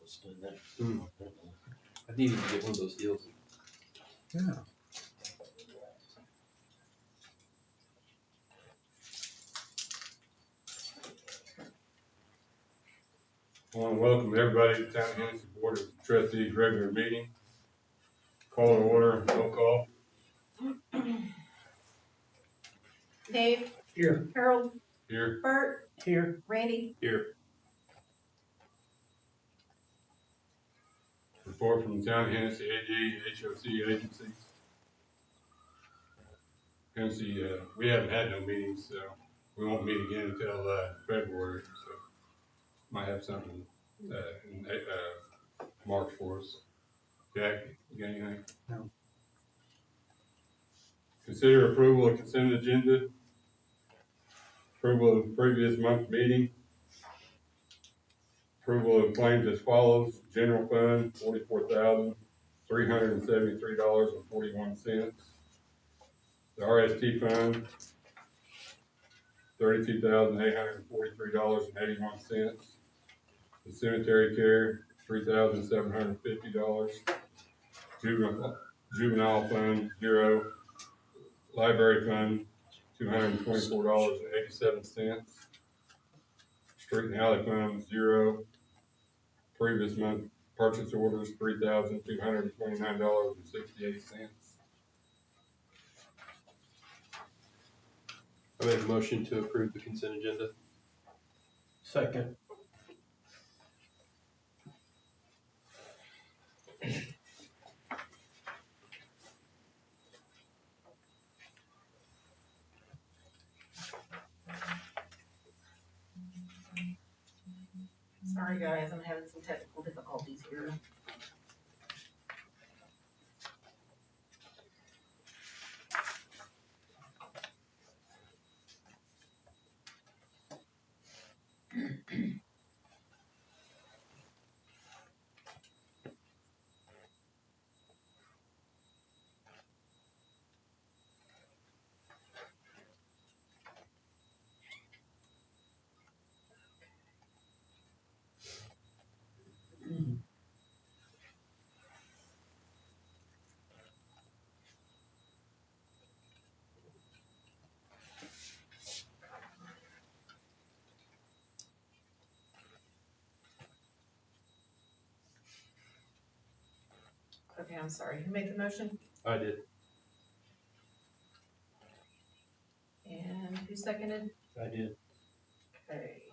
Let's do that. I needed to get one of those deals. Yeah. I want to welcome everybody to Town of Hennessey Board of Trustees regular meeting. Call to order, roll call. Dave. Here. Harold. Here. Bert. Here. Randy. Here. Report from the Town of Hennessey AG, HOC agencies. Hennessey, we haven't had no meetings, so we won't meet again until February. So might have something in March for us. Jack, you got anything? No. Consider approval of consent agenda. Approval of previous month meeting. Approval of claims as follows: general fund, $44,373.41. The RST fund, $32,843.81. The cemetery care, $3,750. Juvenile fund, 0. Library fund, $224.87. Street and alley fund, 0. Previous month purchase orders, $3,229.68. I make a motion to approve the consent agenda. Second. Sorry guys, I'm having some technical difficulties here. Okay, I'm sorry. Who made the motion? I did. And who seconded? I did. Okay.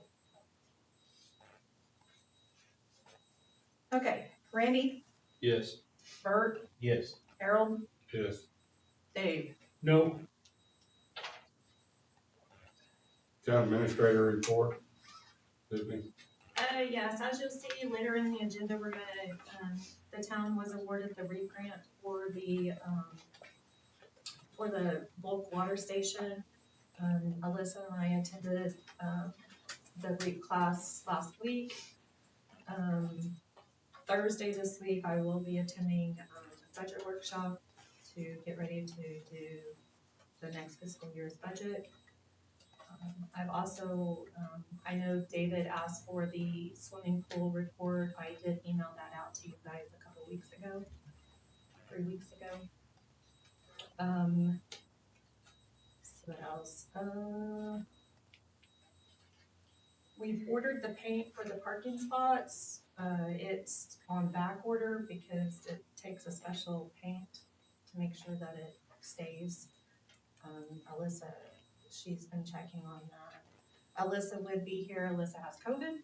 Okay, Randy. Yes. Bert. Yes. Harold. Yes. Dave. No. Town administrator report. Tiffany. Yes, as you'll see later in the agenda, we're gonna, the town was awarded the REAP grant for the bulk water station. Alyssa and I attended, the REAP class last week. Thursday this week, I will be attending, a budget workshop to get ready to do the next fiscal year's budget. I've also, I know David asked for the swimming pool report. I did email that out to you guys a couple weeks ago, 3 weeks ago. Let's see what else. We've ordered the paint for the parking spots. It's on back order because it takes a special paint to make sure that it stays. Alyssa, she's been checking on that. Alyssa would be here. Alyssa has COVID.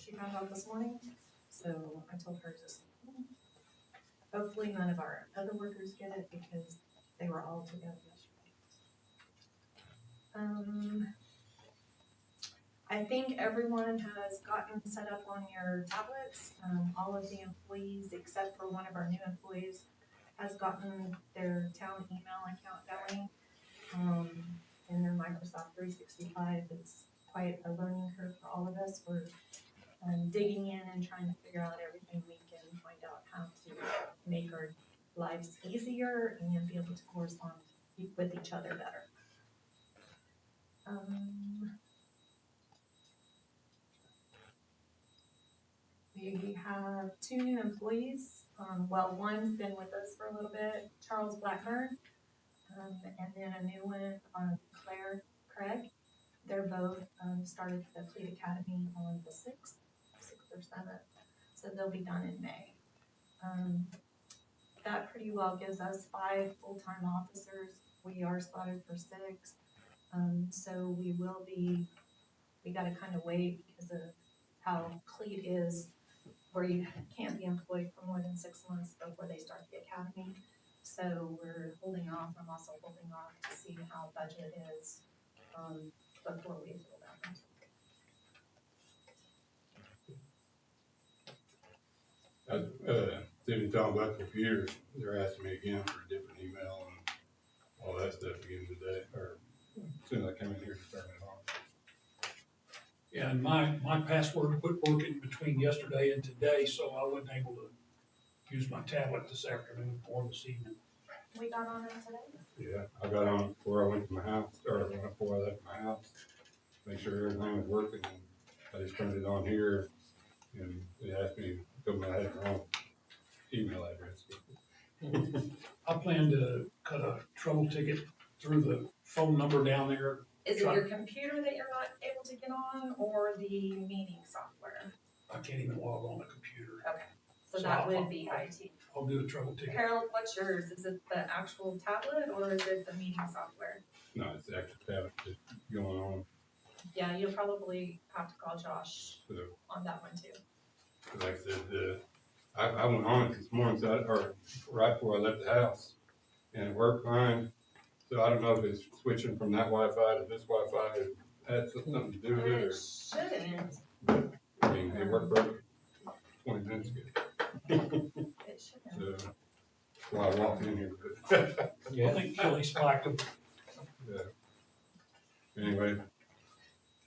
She found out this morning. So I told her just, hopefully none of our other workers get it because they were all together yesterday. I think everyone has gotten set up on your tablets. All of the employees, except for one of our new employees, has gotten their town email account going. In their Microsoft 365, it's quite a learning curve for all of us. We're digging in and trying to figure out everything we can, find out how to make our lives easier and be able to correspond with each other better. We We have 2 new employees. Well, one's been with us for a little bit, Charles Blackburn, and then a new one, Claire Craig. They're both started the Fleet Academy on the 6th or 7th, so they'll be done in May. That pretty well gives us 5 full-time officers. We are slotted for 6, so we gotta kind of wait because of how Cleat is, where you can't be employed for more than 6 months before they start the academy. So we're holding off. I'm also holding off to see how budget is, before we fill that. They've been talking about computers, they're asking me again for a different email and all that stuff again today, or as soon as I come in here to turn it on. Yeah, and my password quit working between yesterday and today, so I wasn't able to use my tablet this afternoon or this evening. We got on it today. Yeah, I got on before I went to my house, or before I left my house, make sure everything was working, and I just turned it on here, and it asked me, told me I had the wrong email address. I plan to cut a trouble ticket through the phone number down there. Is it your computer that you're not able to get on, or the meeting software? I can't even log on the computer. Okay, so So that I'll- would be IT. I'll do a trouble ticket. Harold, what's yours? Is it the actual tablet or is it the meeting software? No, it's the actual tablet that's going on, Yeah, you'll probably have to call Josh so, on that one too. like I said, I went on it this morning, so or right before I left the house, and it worked fine. So I don't know if it's switching from that Wi-Fi to this Wi-Fi, if had something to do with it, It shouldn't, or, I mean, it worked perfect 20 minutes ago, it shouldn't. so, while I walked in here, I think Kelly spiked them. yeah. Anyway,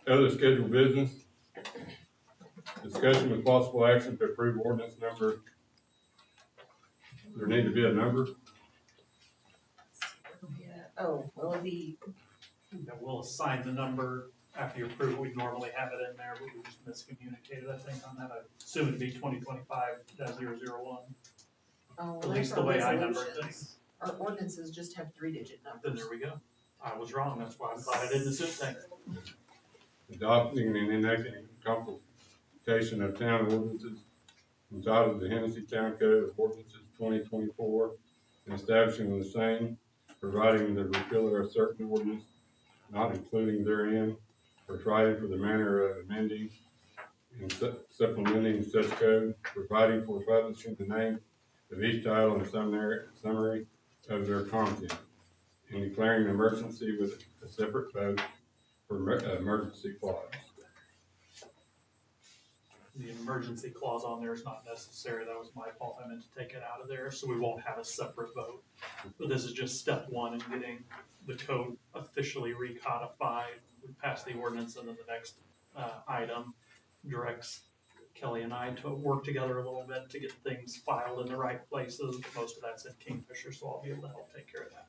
other scheduled business. Discussion with possible action to approve ordinance number. There need to be a number. Yeah, oh, will it be, Yeah, we'll assign the number after you approve it. We'd normally have it in there, but we just miscommunicated, I think, on that. I assume it'd be 2025-001. oh, At least the way I numbered things. Our ordinances just have 3-digit Then numbers. there we go. I was wrong. That's why I'm glad I did the suit thing. Adopting and enacting consultation of town ordinances entitled the Hennessey Town Code of Ordinances 2024, and establishing the same, providing the repeal of certain ordinance, not including therein, providing for the manner of amending and supplementing such code, providing for publishing the name of each title and summary of their content, and declaring an emergency with a separate vote for emergency clause. The emergency clause on there is not necessary. That was my fault. I meant to take it out of there, so we won't have a separate vote. But this is just step one in getting the code officially recodified. We pass the ordinance, and then the next item directs Kelly and I to work together a little bit to get things filed in the right places. Most of that's in Kingfisher, so I'll be able to help take care of that.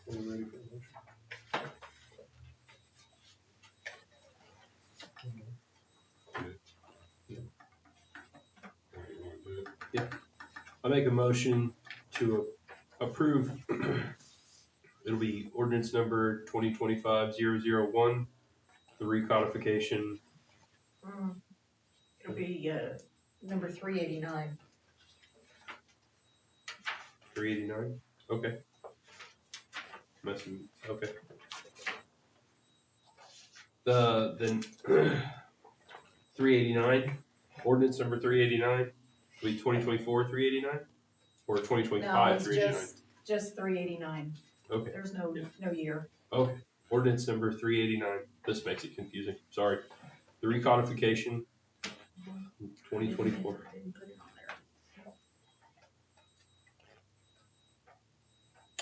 Ready for the motion? I make a motion to approve, it'll be ordinance number 2025-001, the recodification. It'll be, number 389. 389, okay. Okay. Then 389, ordinance number 389, will be 2024 389? Or 2025 No, it's 389? just 389. Okay, There's no year. okay, Ordinance number 389. This makes it confusing. Sorry. The recodification 2024. Didn't put it on there.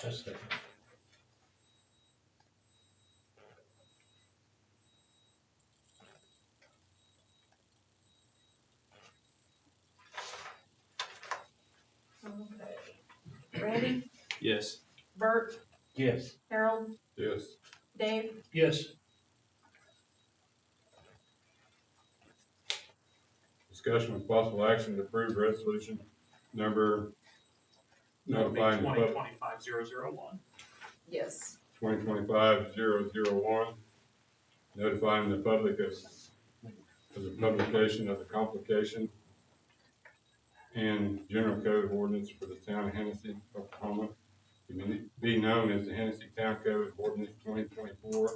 That's it. Okay. Randy, Yes. Bert, Yes. Harold, Yes. Dave, Yes, Discussion with possible action to approve resolution number notifying the Twenty public, twenty-five 001. Yes, 2025-001, notifying the public of the publication of the complication and general code of ordinance for the town of Hennessey, Oklahoma, to be known as the Hennessey Town Code of Ordinance 2024,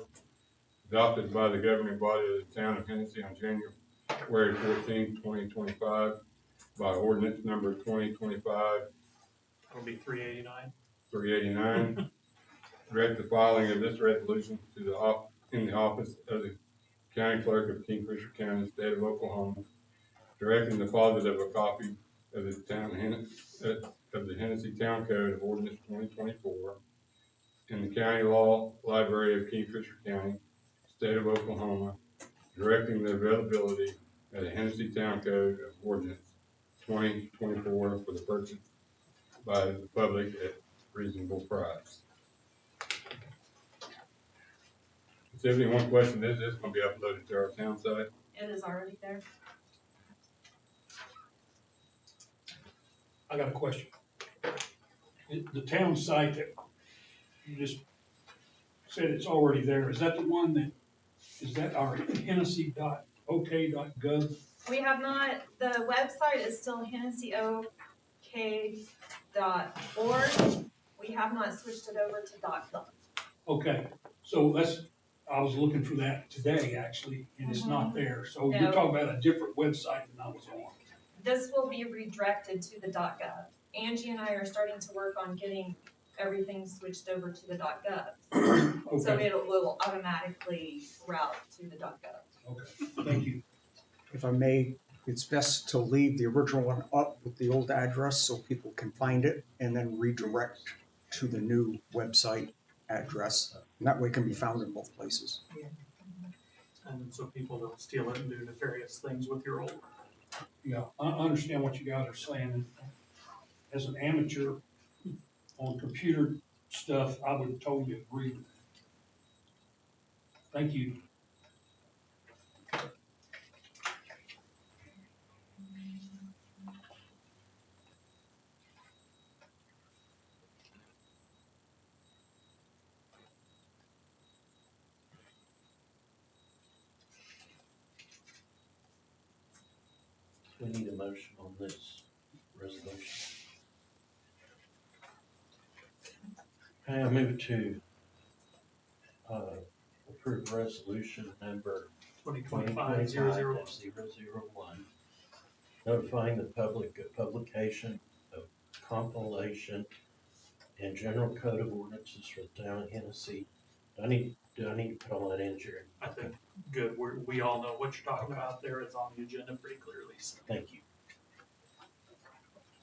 adopted by the governing body of the town of Hennessey on January 14, 2025, by ordinance number 2025 That'll be 389. 389. Direct the filing of this resolution to in the office of the county clerk of Kingfisher County, state of Oklahoma, directing the deposit of a copy of the of the Hennessey Town Code of Ordinance 2024 in the county law library of Kingfisher County, state of Oklahoma, directing the availability of the Hennessey Town Code of Ordinance 2024 for the purchase by the public at reasonable price. If anyone question this is gonna be uploaded to our town site. it is already there. I got a question. The town site that you just said it's already there, is that the one that, is that our Hennessy.ok.gov? We have not, the website is still hennessyok.org. We have not switched it over to .gov. Okay, so that's, I was looking for that today, actually, and it's not there. So you're talking about a different website than I was on. This will be redirected to the .gov. Angie and I are starting to work on getting everything switched over to the .gov. So Okay, it will automatically route to the .gov. okay, thank you. If I may, it's best to leave the original one up with the old address so people can find it and then redirect to the new website address. And that way it can be found in both places. And so people don't steal it and do nefarious things with your old. Yeah, I understand what you guys are saying. As an amateur on computer stuff, I would totally agree with that. Thank you. We need a motion on this resolution. Okay, I move to approve resolution number 2025 2025 001. 001, notifying the public of publication of compilation and general code of ordinances for the town of Hennessey. Do I need to put all that in, Jerry? I think good. We all know what you're talking about there. It's on the agenda pretty clearly. So Thank you.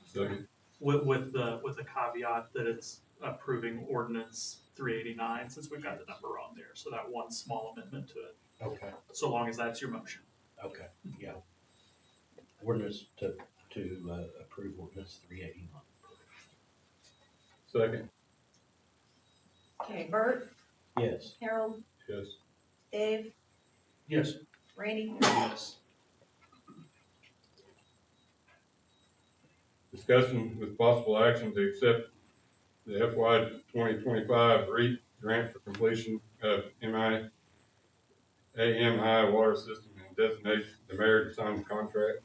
Second. with the caveat that it's approving ordinance 389 since we've got the number on there. So that one small amendment to it. Okay, So long as that's your motion. okay, yeah. Ordinance to approve ordinance 389. Second. Okay, Bert, Yes. Harold, Yes. Dave, Yes, Randy, Yes. Discussion with possible action to accept the FY 2025 REAP grant for completion of AMI water system and designate the mayor to sign the contract.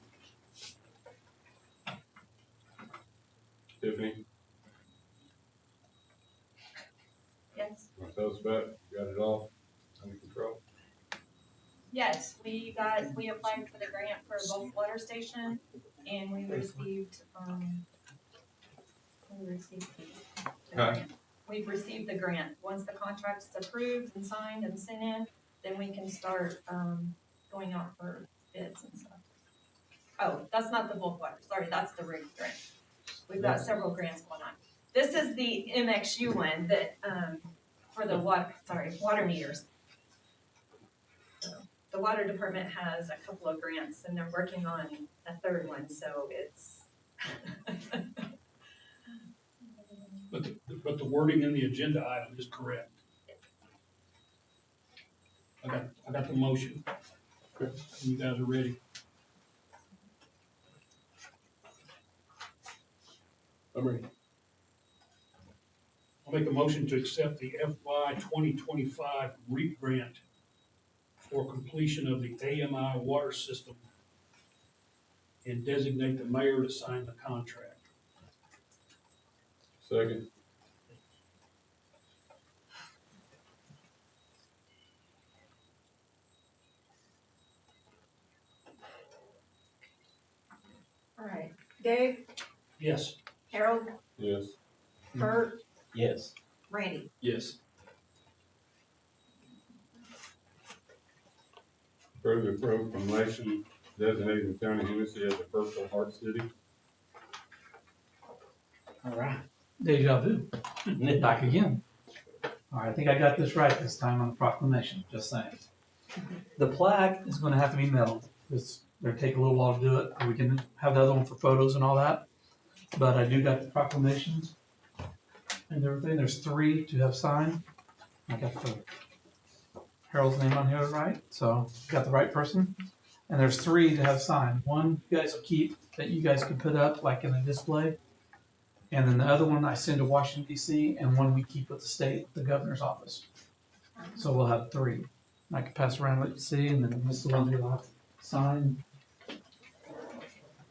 Tiffany, yes. want to tell us about it? Got it all under control? Yes, we applied for the grant for a bulk water station and we received the Huh? grant. we've received the grant. Once the contract is approved and signed and sent in, then we can start, going out for bids and stuff. Oh, that's not the bulk water, sorry, that's the rig grant. We've got several grants going on. This is the MXU one that, for the water meters. So, the water department has a couple of grants and they're working on a third one, so it's. But the wording in the agenda item is correct. I got the motion. You guys are ready. I'm ready. I'll make a motion to accept the FY 2025 REAP grant for completion of the AMI water system and designate the mayor to sign the contract. Second. All right, Dave, Yes. Harold, Yes. Bert, Yes. Randy. Yes. Further proclamation designating the town of Hennessey as a Purple Heart City. All right, deja vu, back again. All right, I think I got this right this time on the proclamation, just saying. The plaque is gonna have to be metal. It's gonna take a little while to do it. We can have the other one for photos and all that. But I do got the proclamations and everything. There's 3 to have signed. I got the Harold's name on here, right? So got the right person. And there's 3 to have signed. One you guys will keep that you guys can put up like in a display. And then the other one I send to Washington DC, and one we keep with the state, the governor's office. So we'll have 3. I can pass around what you see, and then this is the one you'll have to sign.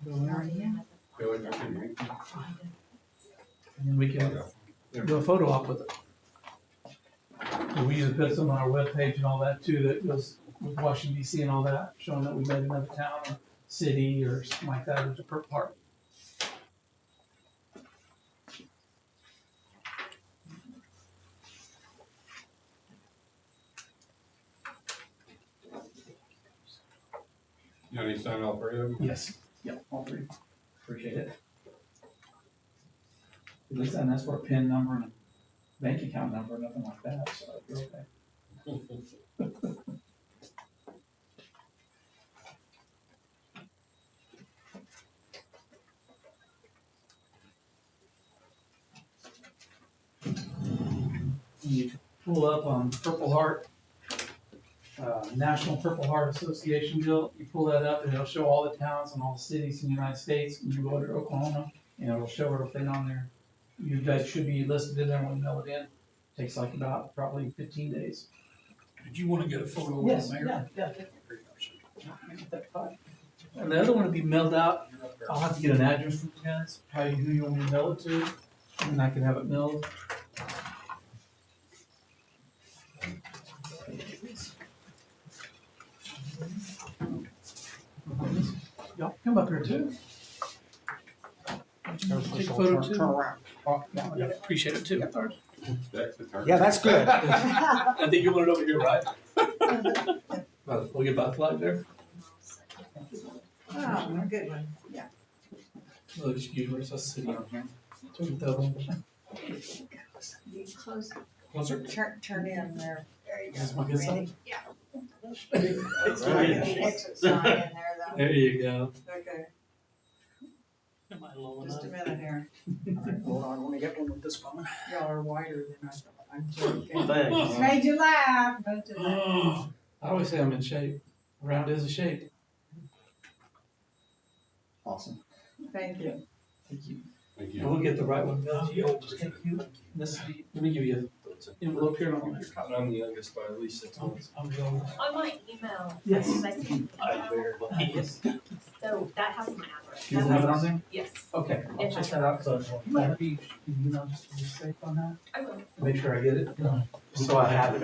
Feel like I can read. And then we can do a photo op with it. And we usually put some on our webpage and all that too, that goes with Washington DC and all that, showing that we made another town or city or something like that as a Purple Heart. You need to sign all 3 of them? Yes. Yep, all 3. Appreciate it. At least then that's for a PIN number and a bank account number, nothing like that, so you're okay. You pull up on Purple Heart, National Purple Heart Association deal. You pull that up and it'll show all the towns and all the cities in the United States. And you go to Oklahoma and it'll show everything on there. You guys should be listed in there when you mail it in. Takes like about probably 15 days. Did you want to get a photo of Yes, the mayor? yeah. And the other one will be mailed out. I'll have to get an address from you guys, who you want me to mail it to, and I can have it mailed. Y'all come up here too. Take a photo Turn too. around. Oh, yeah, Yeah, appreciate it too. That's the turn. yeah, that's good. I think you want it over here, right? We'll get by flag there. Oh, a good one. Yeah. Well, excuse me, so sitting on here. So we tell them. You close, Closer. turn in there. There you go. Is this my good side? Randy. Yeah. Right. Exit sign in there though. There you go. Okay, Am I low just a enough? minute here. All right, hold on, let me get one with this phone. Y'all are wider than I thought. I'm joking. Thanks. Made you laugh, made you laugh. Oh, I always say I'm in shape. Round is a shape. Awesome. Thank you. Thank you. Thank And you. we'll get the right one. Thank you. This, let me give you an envelope here. And I'll make your copy. I'm the youngest by at least 6 months. I'm the oldest. On my email. Yes. I sent an email, Yes. so that has my address. You have it on there? Yes, Okay, I'll check that out. So you might be, you know, just to be safe on that. I will. Make sure I get it. So I have it.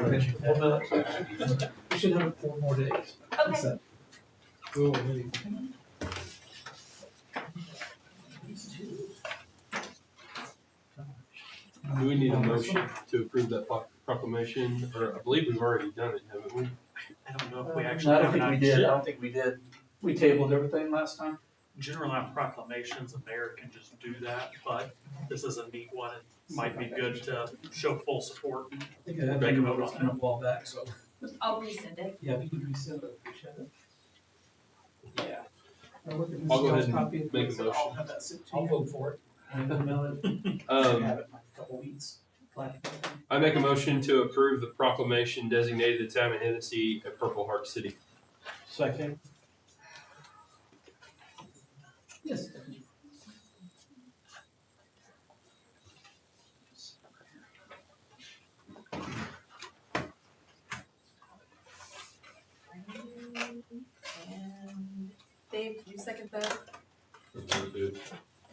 We should have it 4 more days. Okay. That's it. Cool. Do we need a motion to approve that proclamation, or I believe we've already done it, haven't we? I don't know if we No, actually I have don't think an we did. I idea. don't think we did. We tabled everything last time. Generally on proclamations, the mayor can just do that, but this is a neat one. It might be good to show full support. I think I had Take a to vote vote on on it a while back, so. I'll resend it. Yeah, we can resend it. Yeah. I'll go ahead and make a motion. I'll have that sent to I'll you. vote for it. And then mail it. Have it in like a couple weeks. I make a motion to approve the proclamation designated the town of Hennessey a Purple Heart City. Second. Yes. And Dave, did you second that? It-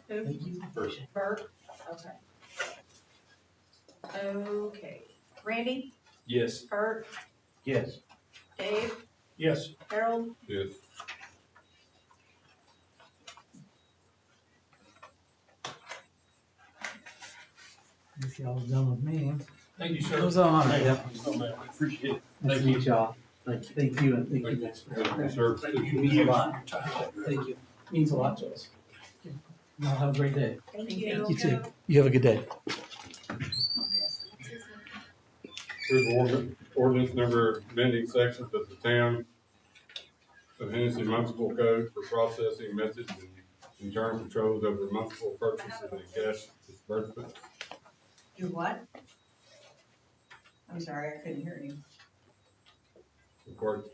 Who? Thank you. Bert? Okay. Okay. Randy, Yes. Bert, Yes. Dave, Yes. Harold, Yes. If y'all are done with me. Thank you, It sir. was an honor. Yeah. Appreciate it. Nice to meet y'all. Thank you. Thank you and thank you guys for Thank you, everything. sir. Thank you. Means a lot. for your time. Thank you. Means a lot to us. Y'all have a great day. thank you. You too. You have a good day. Approve ordinance number amending sections of the town of Hennessey municipal code for processing methods and internal controls over municipal purchases and cash disbursements. Do what? I'm sorry, I couldn't hear you. Report,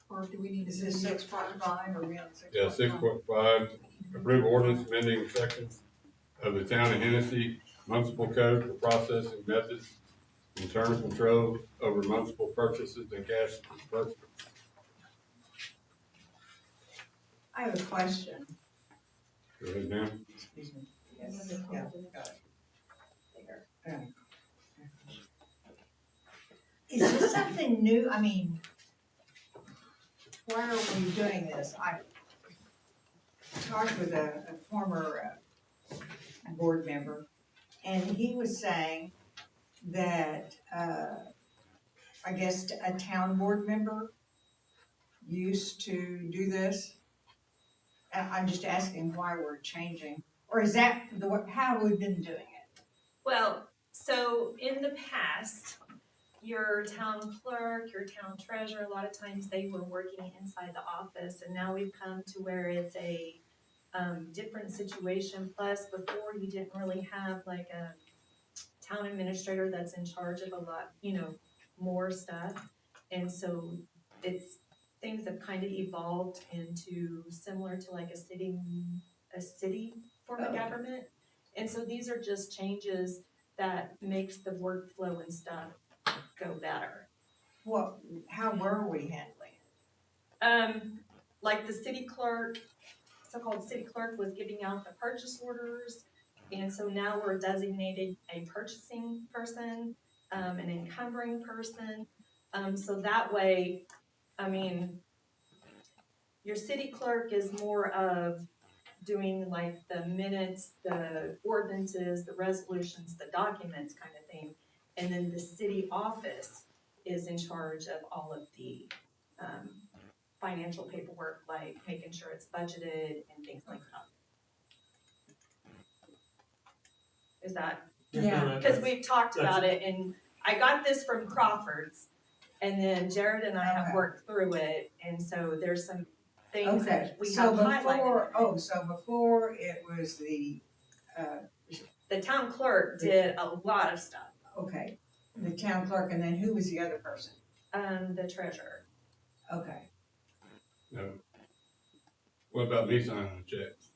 Or do we need to? Is this 6.5 or we on 6.5? yeah, 6.5, approve ordinance amending sections of the town of Hennessey municipal code for processing methods, internal control over municipal purchases and cash disbursements. I have a question. Go ahead, ma'am. Excuse me. Yes, yeah, got it. There. Is this something new? I mean, why are we doing this? I talked with a former board member, and he was saying that, I guess a town board member used to do this. And I'm just asking why we're changing, or is that how have we been doing it? Well, so in the past, your town clerk, your town treasurer, a lot of times they were working inside the office, and now we've come to where it's a different situation. Plus, before you didn't really have like a town administrator that's in charge of a lot, more stuff. And so things have kind of evolved into similar to like a city form of government. And so these are just changes that makes the workflow and stuff go better. Well, how were we handling it? Like the city clerk, so-called city clerk was giving out the purchase orders. And so now we're designating a purchasing person, an encumbering person. So that way, your city clerk is more of doing like the minutes, the ordinances, the resolutions, the documents kind of thing. And then the city office is in charge of all of the financial paperwork, like making sure it's budgeted and things like that. Is that, Yeah. because we've talked about it, and I got this from Crawford's, and then Jared and I have Okay. worked through it, and so there's some things Okay, that we so have highlighted. so before it was the, The town clerk did a lot of stuff, okay, the town clerk, and then who was the other person? the treasurer. Okay, No. What about me signing the checks?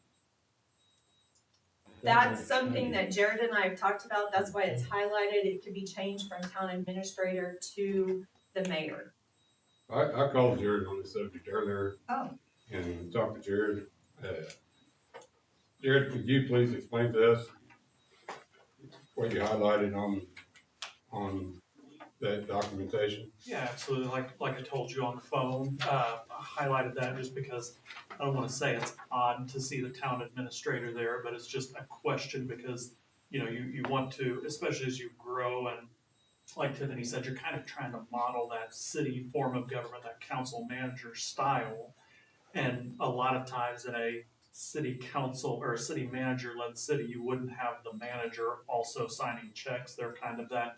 That's something that Jared and I have talked about, that's why it's highlighted, it could be changed from town administrator to the mayor. I called Jared on this subject earlier. Oh. And talked to Jared. Jared, could you please explain to us what you highlighted on that documentation? Yeah, absolutely. Like I told you on the phone, I highlighted that just because I don't want to say it's odd to see the town administrator there, but it's just a question because you want to, especially as you grow and like Tiffany said, you're kind of trying to model that city form of government, that council manager style. And a lot of times in a city council or a city manager led city, you wouldn't have the manager also signing checks. They're kind of that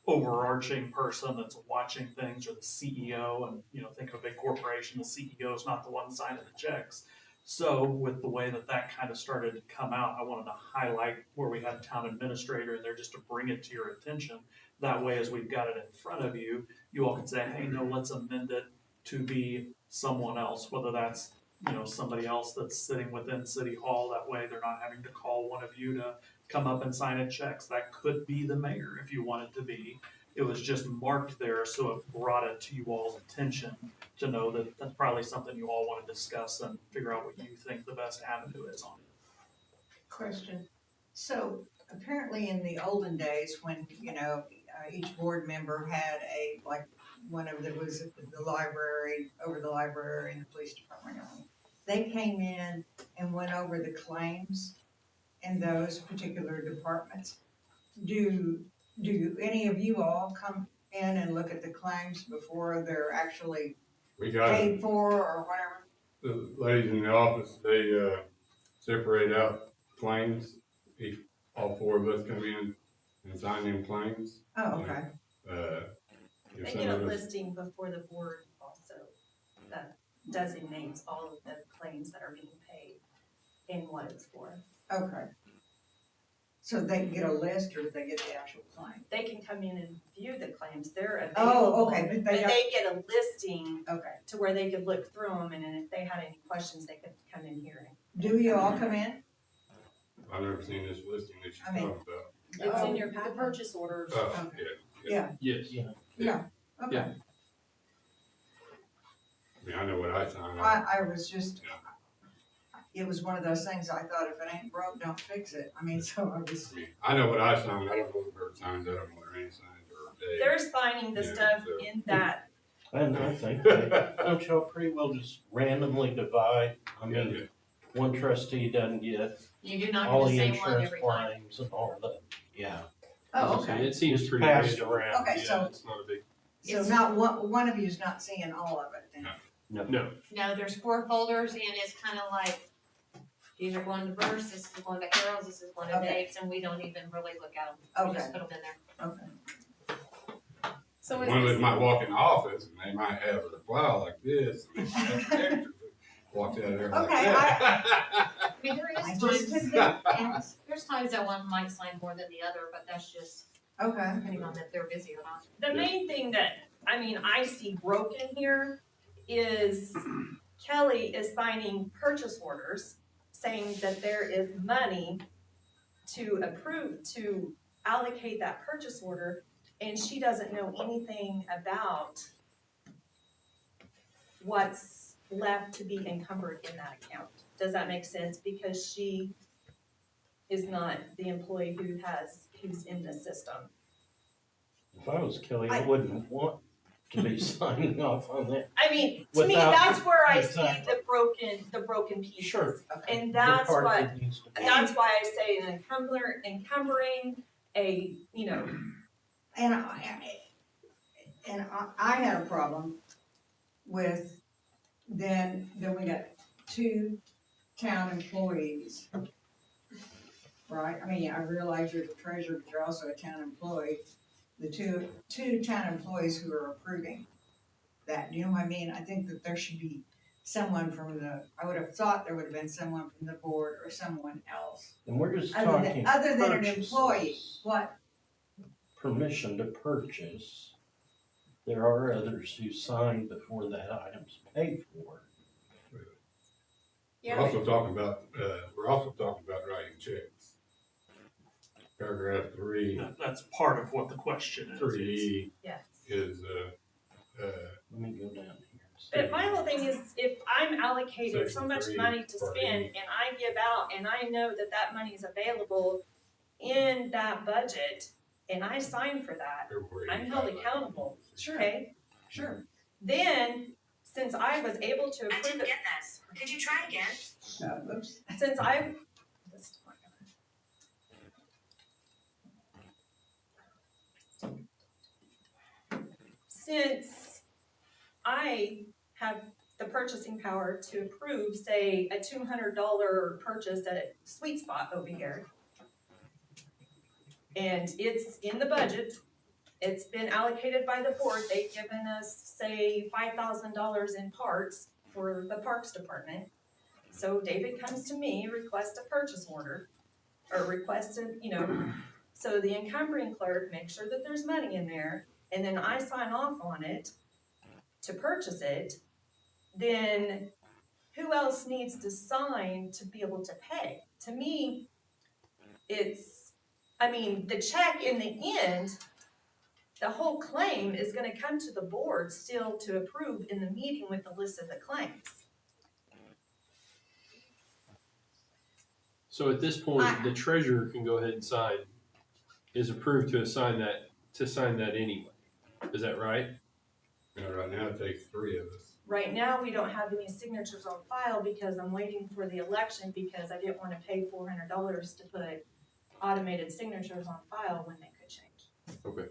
overarching person that's watching things, or the CEO. And, think of a big corporation, the CEO is not the one signing the checks. So with the way that kind of started to come out, I wanted to highlight where we had a town administrator in there just to bring it to your attention. That way, as we've got it in front of you, you all can say, hey, no, let's amend it to be someone else, whether that's, somebody else that's sitting within City Hall. That way they're not having to call one of you to come up and sign a checks. That could be the mayor if you want it to be. It was just marked there, so it brought it to you all's attention to know that that's probably something you all want to discuss and figure out what you think the best avenue is on it. Question. So apparently in the olden days when, each board member had one of them was at the library, over the library and the police department. They came in and went over the claims in those particular departments. Do any of you all come in and look at the claims before they're actually We got it. paid for or whatever? The ladies in the office, they separate out claims. All four of us come in and sign them claims. Oh, okay. If They some get a of us- listing before the board also that designates all of the claims that are being paid and what it's for. Okay. So they get a list, or do they get the actual claim? They can come in and view the claims, they're available. Oh, okay, but But they don't, they get a listing okay. to where they could look through them, and then if they had any questions, they could come in here. Do you all come in? I've never seen this listing that you're I mean- talking about. It's in your The packet. purchase orders. Oh, Okay. yeah. Yeah, Yes. yeah, okay. Yeah. I mean, I know what I sign. I was just, it was one of those things, I thought if it ain't broke, don't fix it. I mean, so I was, I know what I sign. I don't know what Bert signs. I don't know what Randy signs or Dave. They're signing the Yeah, stuff so- in that, And I think, don't y'all pretty well just randomly divide? I Yeah, mean, one trustee doesn't get You do not all get the the same one insurance every time. claims and all that, yeah. oh, okay. It seems pretty Passed random. around. Okay, Yeah, so- it's not a big, So not one of you's not seeing all of it then? no. No, there's 4 folders and it's kind of like, these are going to Bruce, this is going to Harold's, this is going to Okay. Dave's, and we don't even really look at them. We just Okay. put them in there. Okay. so is One of us this, might walk in the office and they might have a file like this. And walks out of there like Okay, that. I mean, there I is just times, did that. and there's times that one might sign more than the other, but that's just Okay. depending on if they're busy or not. the main thing that, I see broken here is Kelly is signing purchase orders, saying that there is money to approve, to allocate that purchase order, and she doesn't know anything about what's left to be encumbered in that account. Does that make sense? Because she is not the employee who's in the system. If I was Kelly, I wouldn't want to be signing off on that. I mean, to me, Without- that's where I see Exactly. the broken pieces. Sure. Okay. And The that's part what, that needs to be- that's why I say an encumbering a, And I had a problem with, then we got 2 town employees. Right, I mean, I realize you're the treasurer, but you're also a town employee. The two town employees who are approving that, you know what I mean? I think that there should be someone I would have thought there would have been someone from the board or someone else. And we're just Other talking than an purchases. employee, what? Permission to purchase. There are others who sign before that item's paid for. We're also talking about writing checks. Paragraph 3, That's part of what the question is. 3E yes. is, Let me go down here. But my whole thing is, if I'm allocated so Section much 3, money to Part spend, E. and I give out, and I know that that money is available in that budget, and I sign for that, I'm held accountable, okay? Sure. Then, since I was able to I approve didn't it, get this. Could you try again? Oops. since I, since I have the purchasing power to approve, say, a $200 purchase at a Sweet Spot over here, and it's in the budget, it's been allocated by the board, they've given us, say, $5,000 in parts for the Parks Department. So David comes to me, requests a purchase order, or requests a, so the encumbering clerk makes sure that there's money in there, and then I sign off on it to purchase it, then who else needs to sign to be able to pay? To me, the check in the end, the whole claim is gonna come to the board still to approve in the meeting with the list of the claims. So at this point, the treasurer can go ahead and sign, is approved to sign that anyway. Is that right? Right now it takes 3 of us. Right now, we don't have any signatures on file because I'm waiting for the election because I didn't wanna pay $400 to put automated signatures on file when they could change. Okay.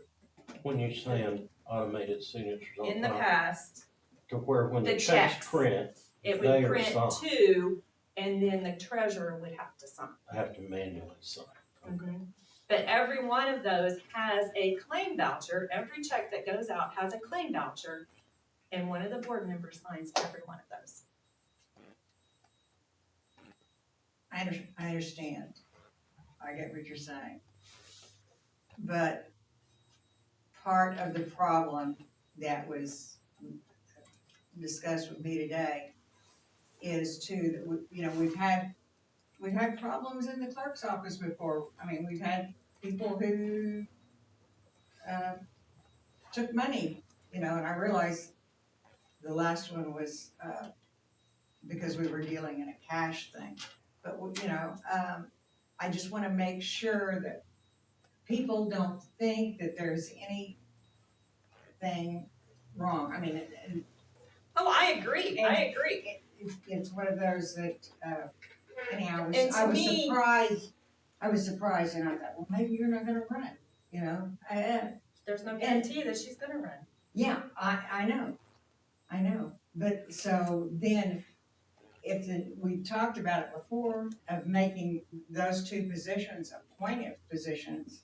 When you're saying automated signatures on In the file, past, to where when the the checks checks, print, it they would are print signed. 2, and then the treasurer would have to sign. I have to manually sign. But every one of those has a claim voucher. Every check that goes out has a claim voucher, and one of the board members signs every one of those. I understand. I get what you're saying. But part of the problem that was discussed with me today is too, that we've had problems in the clerk's office before. I mean, we've had people who took money, and I realized the last one was because we were dealing in a cash thing. But I just want to make sure that people don't think that there's anything wrong. I mean, Oh, I agree. it's one of those that, anyhow, And to I was me- surprised. I was surprised, and I thought, well, maybe you're not gonna run, There's no guarantee that she's gonna run. Yeah, I know. But so then, we talked about it before, of making those 2 positions appointed positions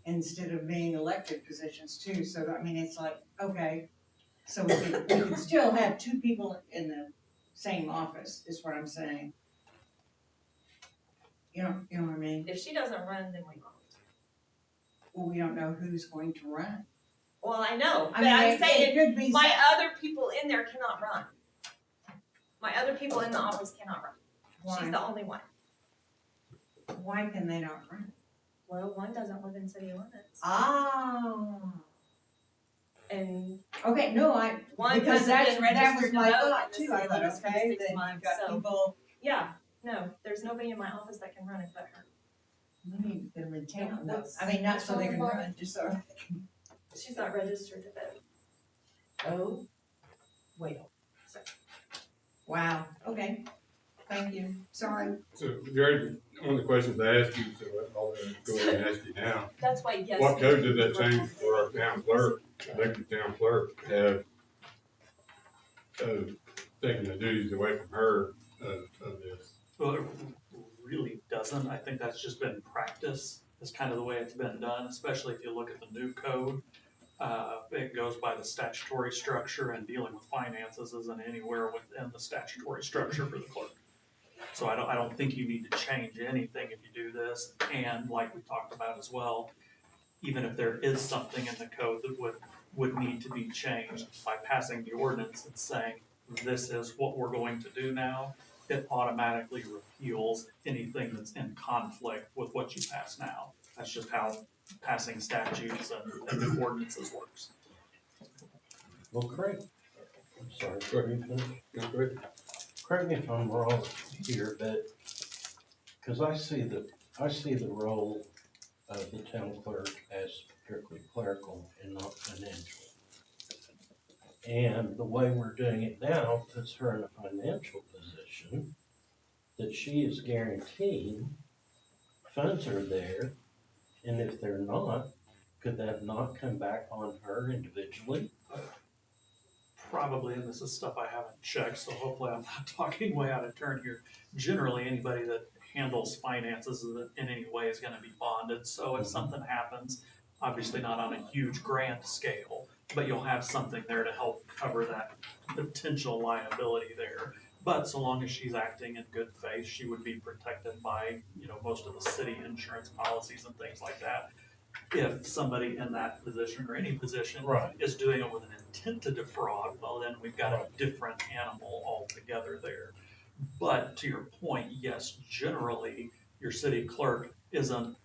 instead of being elected positions too. So, I mean, it's like, okay, so we could still have 2 people in the same office, is what I'm saying. You know what I mean? If she doesn't run, then we won't. Well, we don't know who's going to run. Well, I know, but I mean, I'm it saying could be my other people in there cannot run. My other people in the office cannot run. She's Why? the only one. Why can they not run? Well, one doesn't live in city limits. Oh. And Okay, no, one because hasn't been that was registered to my vote thought in the too. I city thought, limits for okay, 6 then you've months, got so- people, yeah, no, there's nobody in my office that can run it but her. we need them in town, no, What's- I mean, not what's so they wrong can with run, just so. She's not registered to vote. Oh. Well. Wow, okay, thank you, sorry. So, Jared, one of the questions I asked you, so I'll go ahead and ask you now. That's why, yes. What code did that change for our town clerk, elected town clerk, to have, taking the duties away from her of this? Well, it really doesn't. I think that's just been practice. Is kind of the way it's been done, especially if you look at the new code. It goes by the statutory structure, and dealing with finances isn't anywhere within the statutory structure for the clerk. So I don't think you need to change anything if you do this. And like we talked about as well, even if there is something in the code that would need to be changed, by passing the ordinance and saying, this is what we're going to do now, it automatically repeals anything that's in conflict with what you pass now. That's just how passing statutes and ordinances works. Well, Craig, I'm sorry, Go ahead. you finish? No, go ahead. Correct me if I'm wrong here, but, cause I see the role of the town clerk as strictly clerical and not financial. And the way we're doing it now puts her in a financial position that she is guaranteed funds are there, and if they're not, could that not come back on her individually? probably, and this is stuff I haven't checked, so hopefully I'm not talking way out of turn here. Generally, anybody that handles finances in any way is gonna be bonded, so if something happens, obviously not on a huge grand scale, but you'll have something there to help cover that potential liability there. But so long as she's acting in good faith, she would be protected by, most of the city insurance policies and things like that. If somebody in that position or any position Right. is doing it with an intent to defraud, well, then we've got a different animal altogether there. But to your point, yes, generally, your city clerk isn't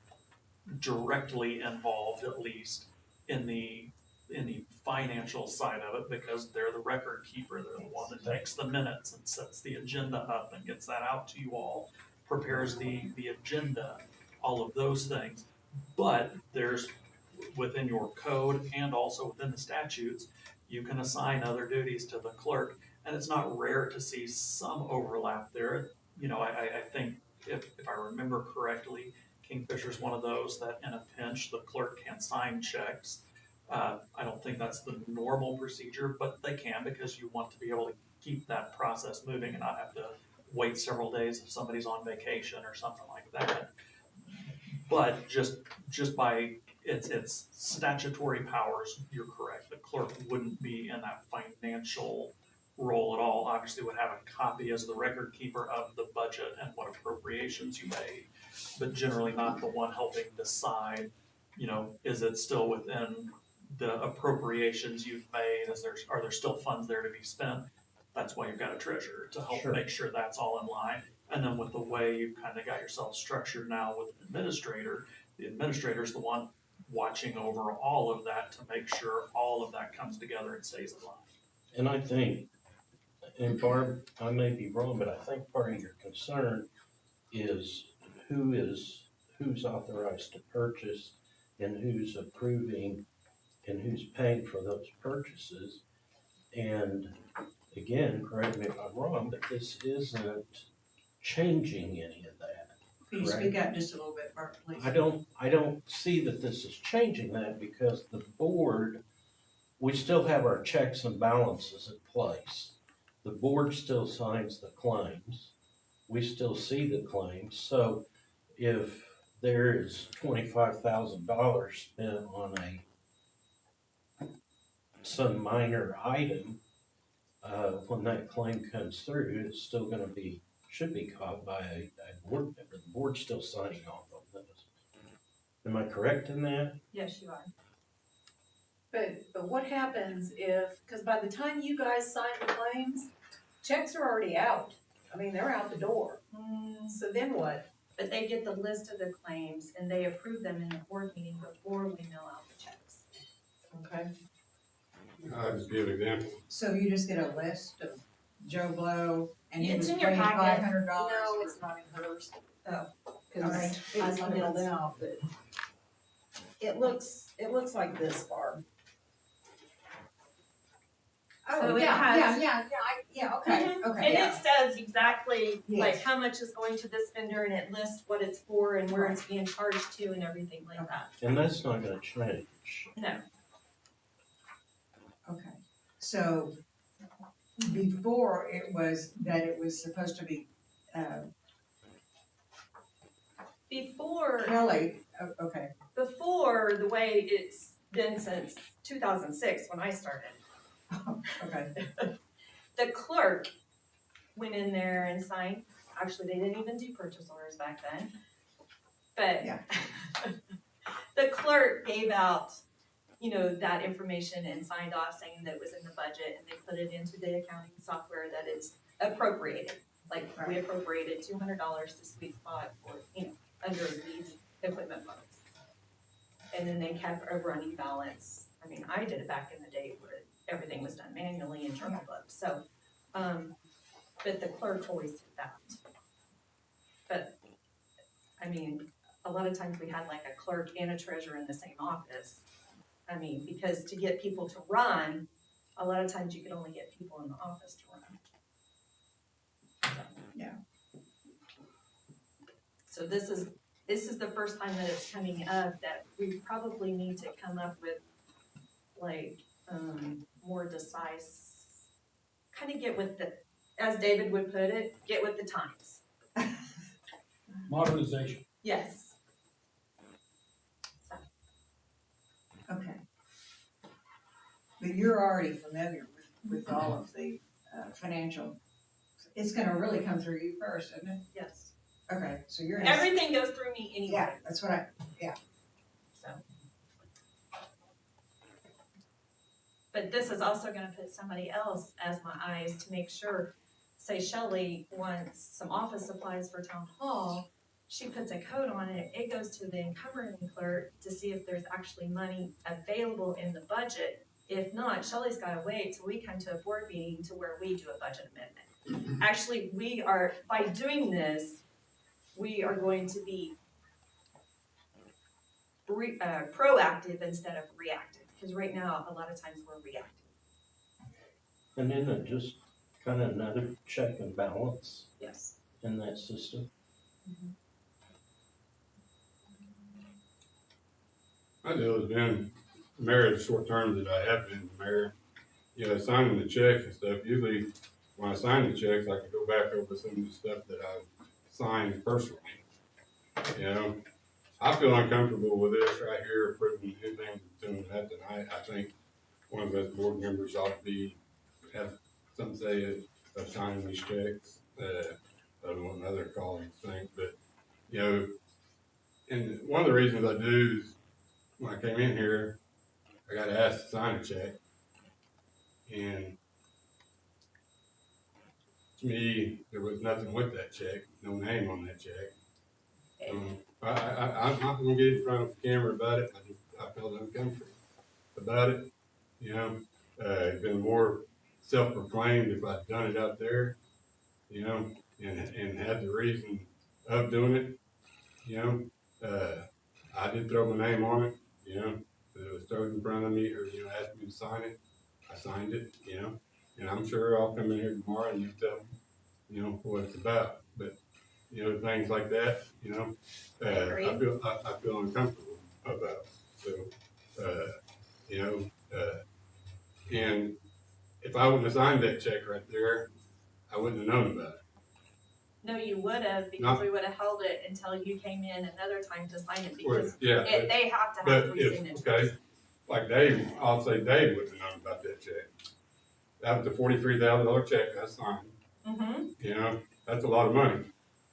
directly involved, at least in the financial side of it, because they're the record keeper. They're the one that takes the minutes and sets the agenda up and gets that out to you all, prepares the agenda, all of those things. But there's, within your code and also within the statutes, you can assign other duties to the clerk, and it's not rare to see some overlap there. I think if I remember correctly, Kingfisher's one of those that in a pinch, the clerk can sign checks. I don't think that's the normal procedure, but they can, because you want to be able to keep that process moving and not have to wait several days if somebody's on vacation or something like that. But just by its statutory powers, you're correct. The clerk wouldn't be in that financial role at all. Obviously would have a copy as the record keeper of the budget and what appropriations you made, but generally not the one helping decide, is it still within the appropriations you've made? Are there still funds there to be spent? That's why you've got a treasurer to help Sure. make sure that's all in line. And then with the way you've kind of got yourself structured now with an administrator, the administrator's the one watching over all of that to make sure all of that comes together and stays in line. And I think, and Barb, I may be wrong, but I think part of your concern is who's authorized to purchase and who's approving and who's paying for those purchases. And again, correct me if I'm wrong, but this isn't changing any of that. Can you speak up just a little bit, Bart, please? I don't see that this is changing that, because the board, we still have our checks and balances in place. The board still signs the claims. We still see the claims. So if there is $25,000 spent on some minor item, when that claim comes through, it's still gonna be, should be caught by a board member. The board's still signing off on those. Am I correct in that? Yes, you are. But what happens if, because by the time you guys sign the claims, checks are already out. I mean, they're out the door. So then what? But they get the list of the claims and they approve them in the board meeting before we mail out the checks. Okay. I'll just give an example. So you just get a list of Joe Blow, and he It's was in your paying packet. $500? No, it's not in hers. Oh, Because okay. it's mailed out, but it looks like this, Barb. Oh, So it yeah, has- okay, And it says exactly like Yes. how much is going to this vendor and it lists what it's for and where it's being charged to and everything like that. And that's not gonna change. No, Okay, so before it was supposed to be, before Kelly, okay, before the way it's been since 2006 when I started. okay, The clerk went in there and signed, actually, they didn't even do purchase orders back then. But Yeah. the clerk gave out, that information and signed off saying that it was in the budget and they put it into the accounting software that it's appropriated. Like, we Right. appropriated $200 to Sweet Spot for, under these equipment funds. And then they kept a running balance. I mean, I did it back in the day where everything was done manually in journal books, so, but the clerk always did that. But, I mean, a lot of times we had like a clerk and a treasurer in the same office. I mean, because to get people to run, a lot of times you could only get people in the office to run. Yeah. So this is the first time that it's coming up that we probably need to come up with like, more kind of get with the, as David would put it, get with the times. Modernization. Yes. So, Okay. But you're already familiar with all of the financial, it's gonna really come through you first, isn't it? yes. Okay, so you're in. Everything goes through me anyway. Yeah, that's what So. But this is also gonna put somebody else as my eyes to make sure, say Shelley wants some office supplies for town hall, she puts a code on it, it goes to the encumbering clerk to see if there's actually money available in the budget. If not, Shelley's gotta wait till we come to a board meeting to where we do a budget amendment. Actually, we are, by doing this, we are going to be proactive instead of reactive, because right now, a lot of times we're reactive. And then it just kind of another check and balance Yes. in that system. My deal has been, mayor, the short term that I have been mayor, you know, signing the checks and stuff, usually when I sign the checks, I can go back over some of the stuff that I've signed personally. You know, I feel uncomfortable with this right here, approving anything doing that tonight. I think one of us board members ought to have some say of signing these checks. I don't want other colleagues think, but, you know, and one of the reasons I do is when I came in here, I got asked to sign a check. And to me, there was nothing with that check, no name on that check. I'm not gonna get in front of the camera about it. I felt uncomfortable about it. You know, it's been more self-proclaimed if I'd done it out there, you know, and had the reason of doing it, you know. I did throw my name on it, you know, it was thrown in front of me or, you know, asked me to sign it. I signed it, you know, and I'm sure I'll come in here tomorrow and you tell me, you know, what it's about. But, you know, things like that, you know, I feel uncomfortable about. So, you know, and if I wouldn't have signed that check right there, I wouldn't have known about it. No, you would have, because we would have held it until you came in another time to sign it, Well, because yeah, they have to have but 3 if, signatures. okay, like Dave, I'll say Dave wouldn't have known about that check. That was a $43,000 check I signed, Mm-hmm. you know, that's a lot of money.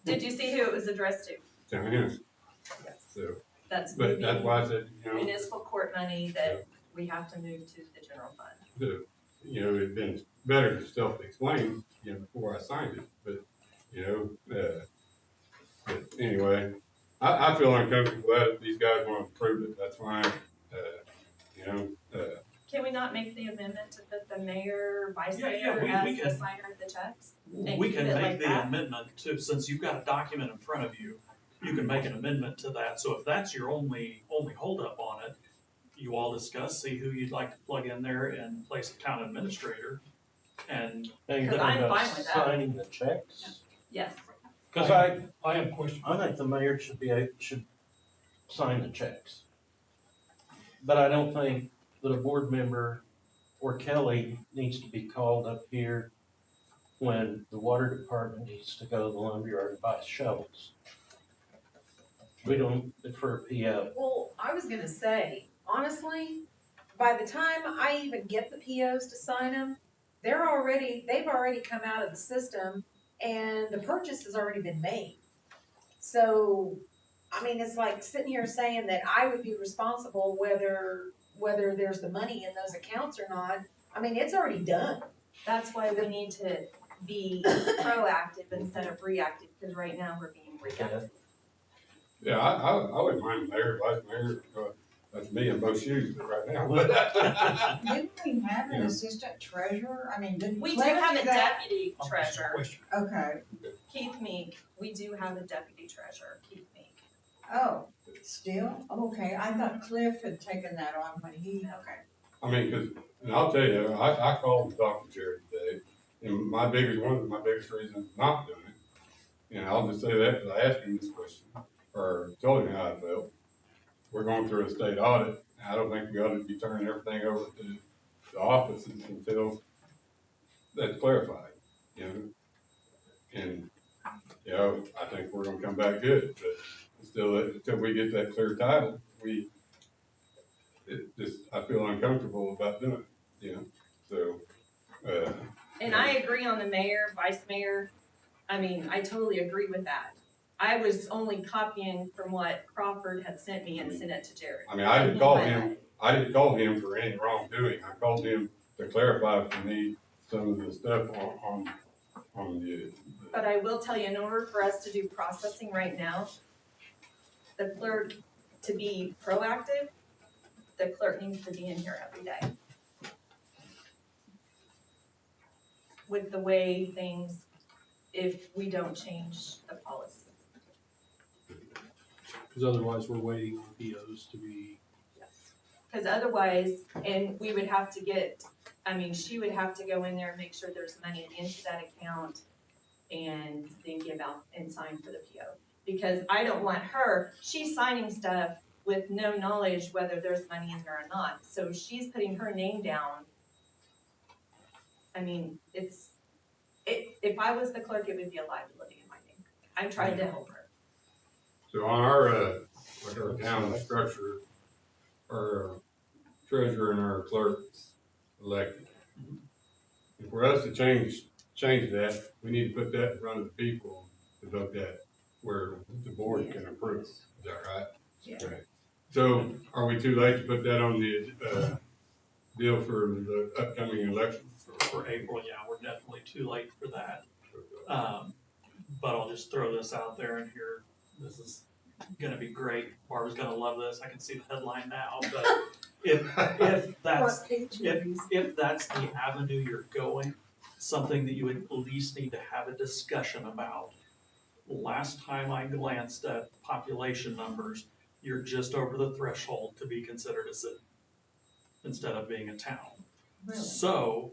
Did you see who it was addressed to? Down here, Yes. so, That's but that's moving why I said, you know, municipal court money that we have to move to the general fund. you know, it'd been better to self-explain, you know, before I signed it, but, you know, but anyway, I feel uncomfortable with it. These guys want to approve it, that's fine, you know, Can we not make the amendment to put the mayor, vice Yeah, mayor we as the can. signer of the checks? We can keep it make like the that? amendment to, since you've got a document in front of you, you can make an amendment to that. So if that's your only holdup on it, you all discuss, see who you'd like to plug in there and place a town administrator. And Now you're Because talking I'm about fine with that. signing the checks? Yes. Cause I have a question. think the mayor should sign the checks. But I don't think that a board member or Kelly needs to be called up here when the water department needs to go to the lumberyard and buy shovels. We don't defer PO. Well, I was gonna say, honestly, by the time I even get the POs to sign them, they've already come out of the system and the purchase has already been made. So, I mean, it's like sitting here saying that I would be responsible whether there's the money in those accounts or not. I mean, it's already done. That's why we need to be proactive instead of reactive, because right now we're being reactive. yeah, I wouldn't mind mayor, vice mayor, that's me in both shoes right now. Didn't we have an assistant treasurer? I mean, didn't We do Cliff have a that? deputy treasurer, Question. Okay, Keith Meek. We do have a deputy treasurer, Keith Meek. oh, still? Okay, I thought Cliff had taken that on when he, okay. I mean, cause, and I'll tell you, I called and talked to Jared today, and one of my biggest reasons not doing it, and I'll just say that, cause I asked him this question, or told him how I felt. We're going through a state audit, and I don't think we ought to be turning everything over to the offices until that's clarified, you know? And, you know, I think we're gonna come back good, but still, until we get that clear title, I feel uncomfortable about doing it, you know? So, And I agree on the mayor, vice mayor. I mean, I totally agree with that. I was only copying from what Crawford had sent me and sent it to Jared. I mean, I didn't call him for any wrongdoing. I called him to clarify for me some of the stuff on the. But I will tell you, in order for us to do processing right now, the clerk, to be proactive, the clerk needs to be in here every day. With the way things, if we don't change the policy. Because otherwise we're waiting on POs to be. Because otherwise, and we would have to get, I mean, she would have to go in there and make sure there's money into that account and then give out and sign for the PO. Because I don't want her, she's signing stuff with no knowledge whether there's money in there or not. So she's putting her name down. I mean, if I was the clerk, it would be a liability in my name. I'm trying to help her. So on our, like our town structure, our treasurer and our clerks elected. And for us to change that, we need to put that in front of the people to vote that, where the board can approve. Is that right? Yeah. Okay. So are we too late to put that on the, deal for the upcoming election? For April, yeah, we're definitely too late for that. But I'll just throw this out there and here, this is gonna be great. Barbara's gonna love this. I can see the headline now, but if that's, if that's the avenue you're going, something that you would at least need to have a discussion about. Last time I glanced at population numbers, you're just over the threshold to be considered a city instead of being a town. Really? So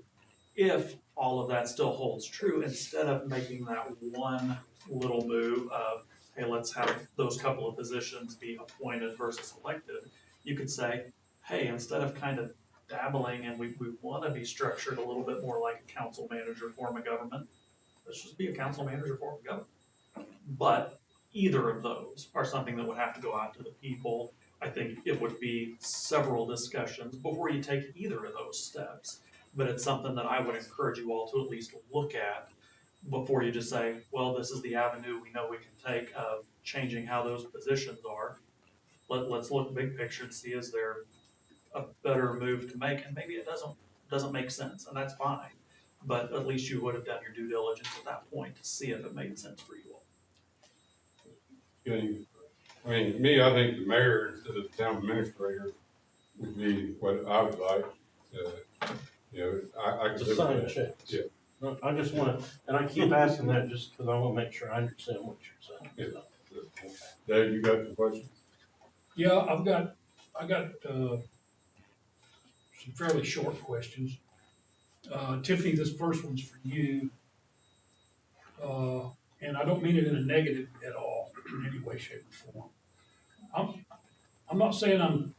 if all of that still holds true, instead of making that one little move of, hey, let's have those couple of positions be appointed versus elected, you could say, hey, instead of kind of dabbling and we want to be structured a little bit more like a council manager form of government, let's just be a council manager form of government. But either of those are something that would have to go out to the people. I think it would be several discussions before you take either of those steps. But it's something that I would encourage you all to at least look at before you just say, well, this is the avenue we know we can take of changing how those positions are. Let's look big picture and see, is there a better move to make? And maybe it doesn't make sense, and that's fine. But at least you would have done your due diligence at that point to see if it made sense for you all. I mean, me, I think the mayor instead of the town administrator would be what I would like. You know, I could To live sign with that. checks. Yeah. No, I just wanna, and I keep asking that just because I wanna make sure I understand what you're saying. Yeah. Dave, you got the question? Yeah, I got some fairly short questions. Tiffany, this first one's for you. And I don't mean it in a negative at all, in any way, shape, or form. I'm not saying I'm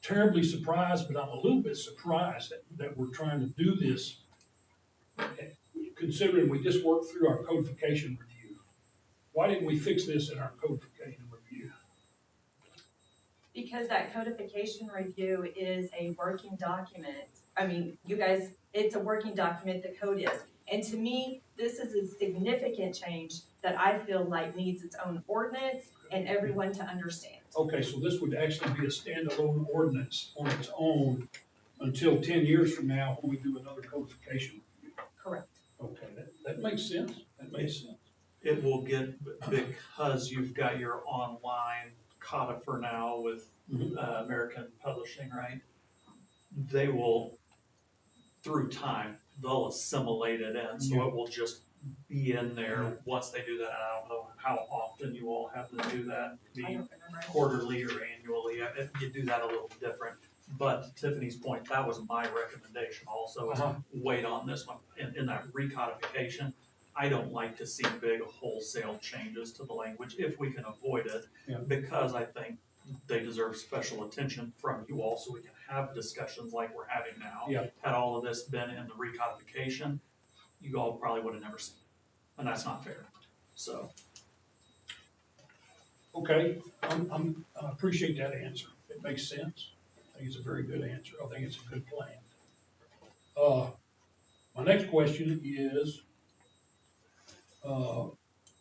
terribly surprised, but I'm a little bit surprised that we're trying to do this, considering we just worked through our codification review. Why didn't we fix this in our codification review? Because that codification review is a working document. I mean, you guys, it's a working document, the code is. And to me, this is a significant change that I feel like needs its own ordinance and everyone to understand. Okay, so this would actually be a standalone ordinance on its own until 10 years from now when we do another codification review. Correct. Okay, that makes sense. That makes sense. It will get, because you've got your online codifer now with American Publishing, right? They will, through time, they'll assimilate it in, so it will just be in there once they do that. I don't know how often you all have to do that, I don't remember. quarterly or annually. You do that a little different. But to Tiffany's point, that was my recommendation also, is wait on this one. In that recodification, I don't like to see big wholesale changes to the language if we can avoid it, Yeah. because I think they deserve special attention from you all so we can have discussions like we're having now. Yeah. Had all of this been in the recodification, you all probably would have never seen it, and that's not fair. So, Okay, I appreciate that answer. It makes sense. I think it's a very good answer. I think it's a good plan. My next question is, I'm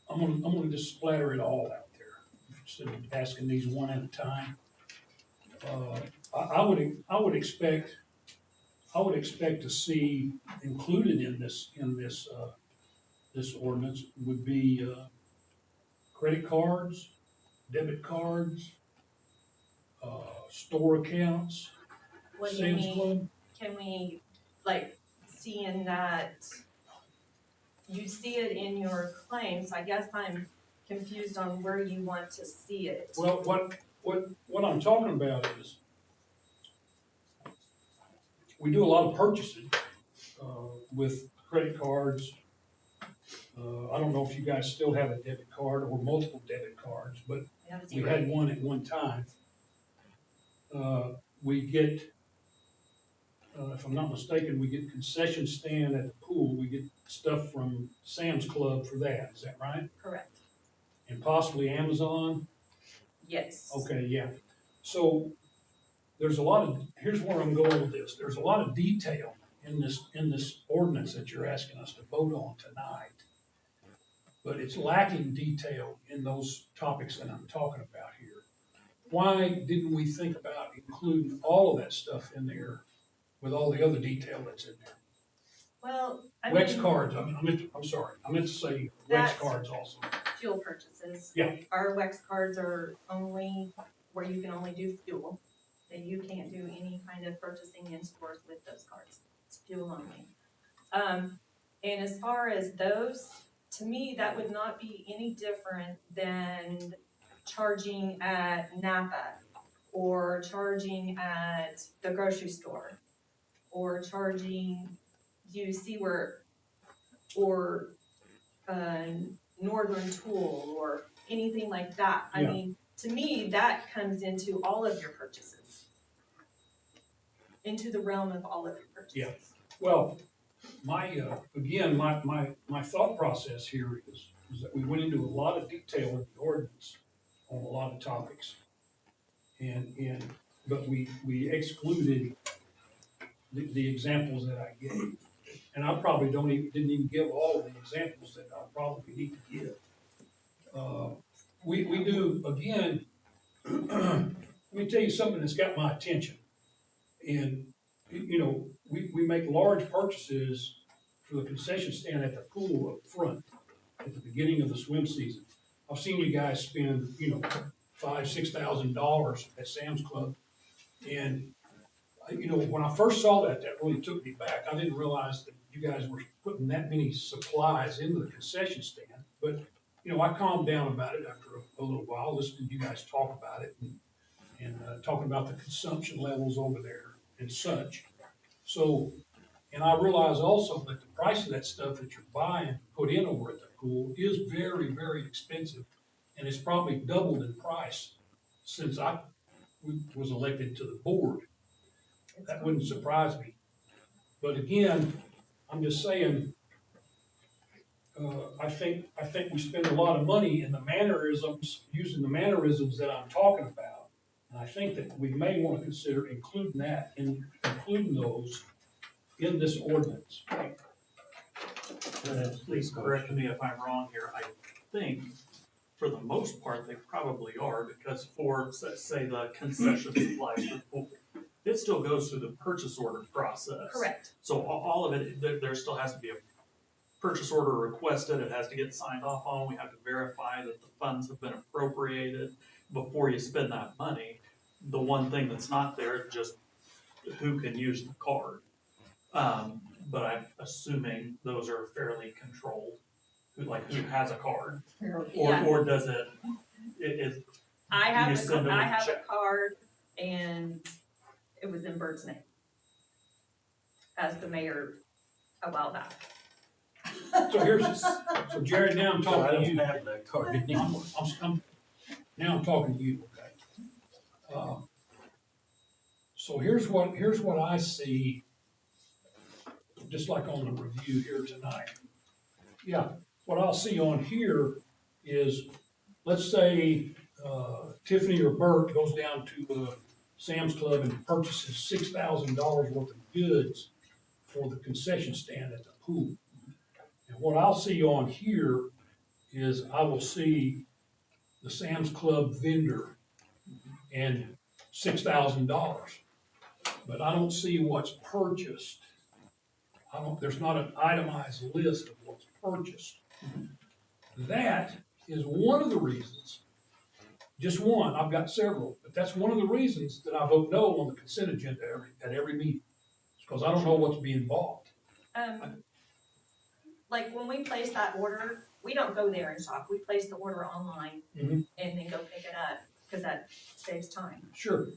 gonna just splatter it all out there, instead of asking these one at a time. I would expect to see included in this ordinance would be, credit cards, debit cards, store accounts, What do you Sam's mean? Club. Can we, like, see in that, you see it in your claims, I guess I'm confused on where you want to see it. Well, what I'm talking about is, we do a lot of purchasing, with credit cards. I don't know if you guys still have a debit card or multiple debit cards, but I have we zero. had one at one time. We get, if I'm not mistaken, we get concession stand at the pool, we get stuff from Sam's Club for that, is that right? Correct, And possibly Amazon? yes. Okay, yeah. So, there's a lot of, here's where I'm going with this, there's a lot of detail in this ordinance that you're asking us to vote on tonight. But it's lacking detail in those topics that I'm talking about here. Why didn't we think about including all of that stuff in there with all the other detail that's in there? Well, I Wex mean, cards, I'm sorry, I meant to say Wex That's- cards also. fuel purchases. Yeah. Our Wex cards are only where you can only do fuel, and you can't do any kind of purchasing in stores with those cards. It's fuel only. And as far as those, to me, that would not be any different than charging at Napa or charging at the grocery store or charging, you see where, or, Northern Tool or anything like that. I Yeah. mean, to me, that comes into all of your purchases. Into the realm of all of your purchases. Yeah. Well, again, my thought process here is that we went into a lot of detail in the ordinance on a lot of topics. But we excluded the examples that I gave. And I probably didn't even give all of the examples that I probably need to give. We do, again, let me tell you something that's got my attention. And, you know, we make large purchases for the concession stand at the pool up front at the beginning of the swim season. I've seen you guys spend, $5,000-6,000 at Sam's Club. And, when I first saw that really took me back. I didn't realize that you guys were putting that many supplies into the concession stand. But, I calmed down about it after a little while, listening to you guys talk about it and talking about the consumption levels over there and such. So, and I realize also that the price of that stuff that you're buying to put in over at the pool is very, very expensive. And it's probably doubled in price since I was elected to the board. That wouldn't surprise me. But again, I'm just saying, I think we spend a lot of money in the mannerisms, using the mannerisms that I'm talking about. And I think that we may want to consider including those in this ordinance. please correct me if I'm wrong here. I think, for the most part, they probably are, because for, say, the concession supplies for the pool, it still goes through the purchase order process. Correct. So all of it, there still has to be a purchase order requested, it has to get signed off on, we have to verify that the funds have been appropriated before you spend that money. The one thing that's not there is just who can use the card. But I'm assuming those are fairly controlled, who has a card, Yeah. or does it is. I have You send them a a check. card and it was in Bert's name as the mayor a while back. So Jared, now I'm So I talking to don't you. have that card anymore. Now I'm talking to you, okay? So here's what I see, just like on the review here tonight. Yeah, what I'll see on here is, let's say, Tiffany or Bert goes down to, Sam's Club and purchases $6,000 worth of goods for the concession stand at the pool. And what I'll see on here is I will see the Sam's Club vendor and $6,000. But I don't see what's purchased. There's not an itemized list of what's purchased. That is one of the reasons, just one, I've got several, but that's one of the reasons that I vote no on the consent agenda at every meeting. It's because I don't know what's being bought. Like when we place that order, we don't go there and shop, we place the order online Mhm. and then go pick it up, cause that saves time. Sure,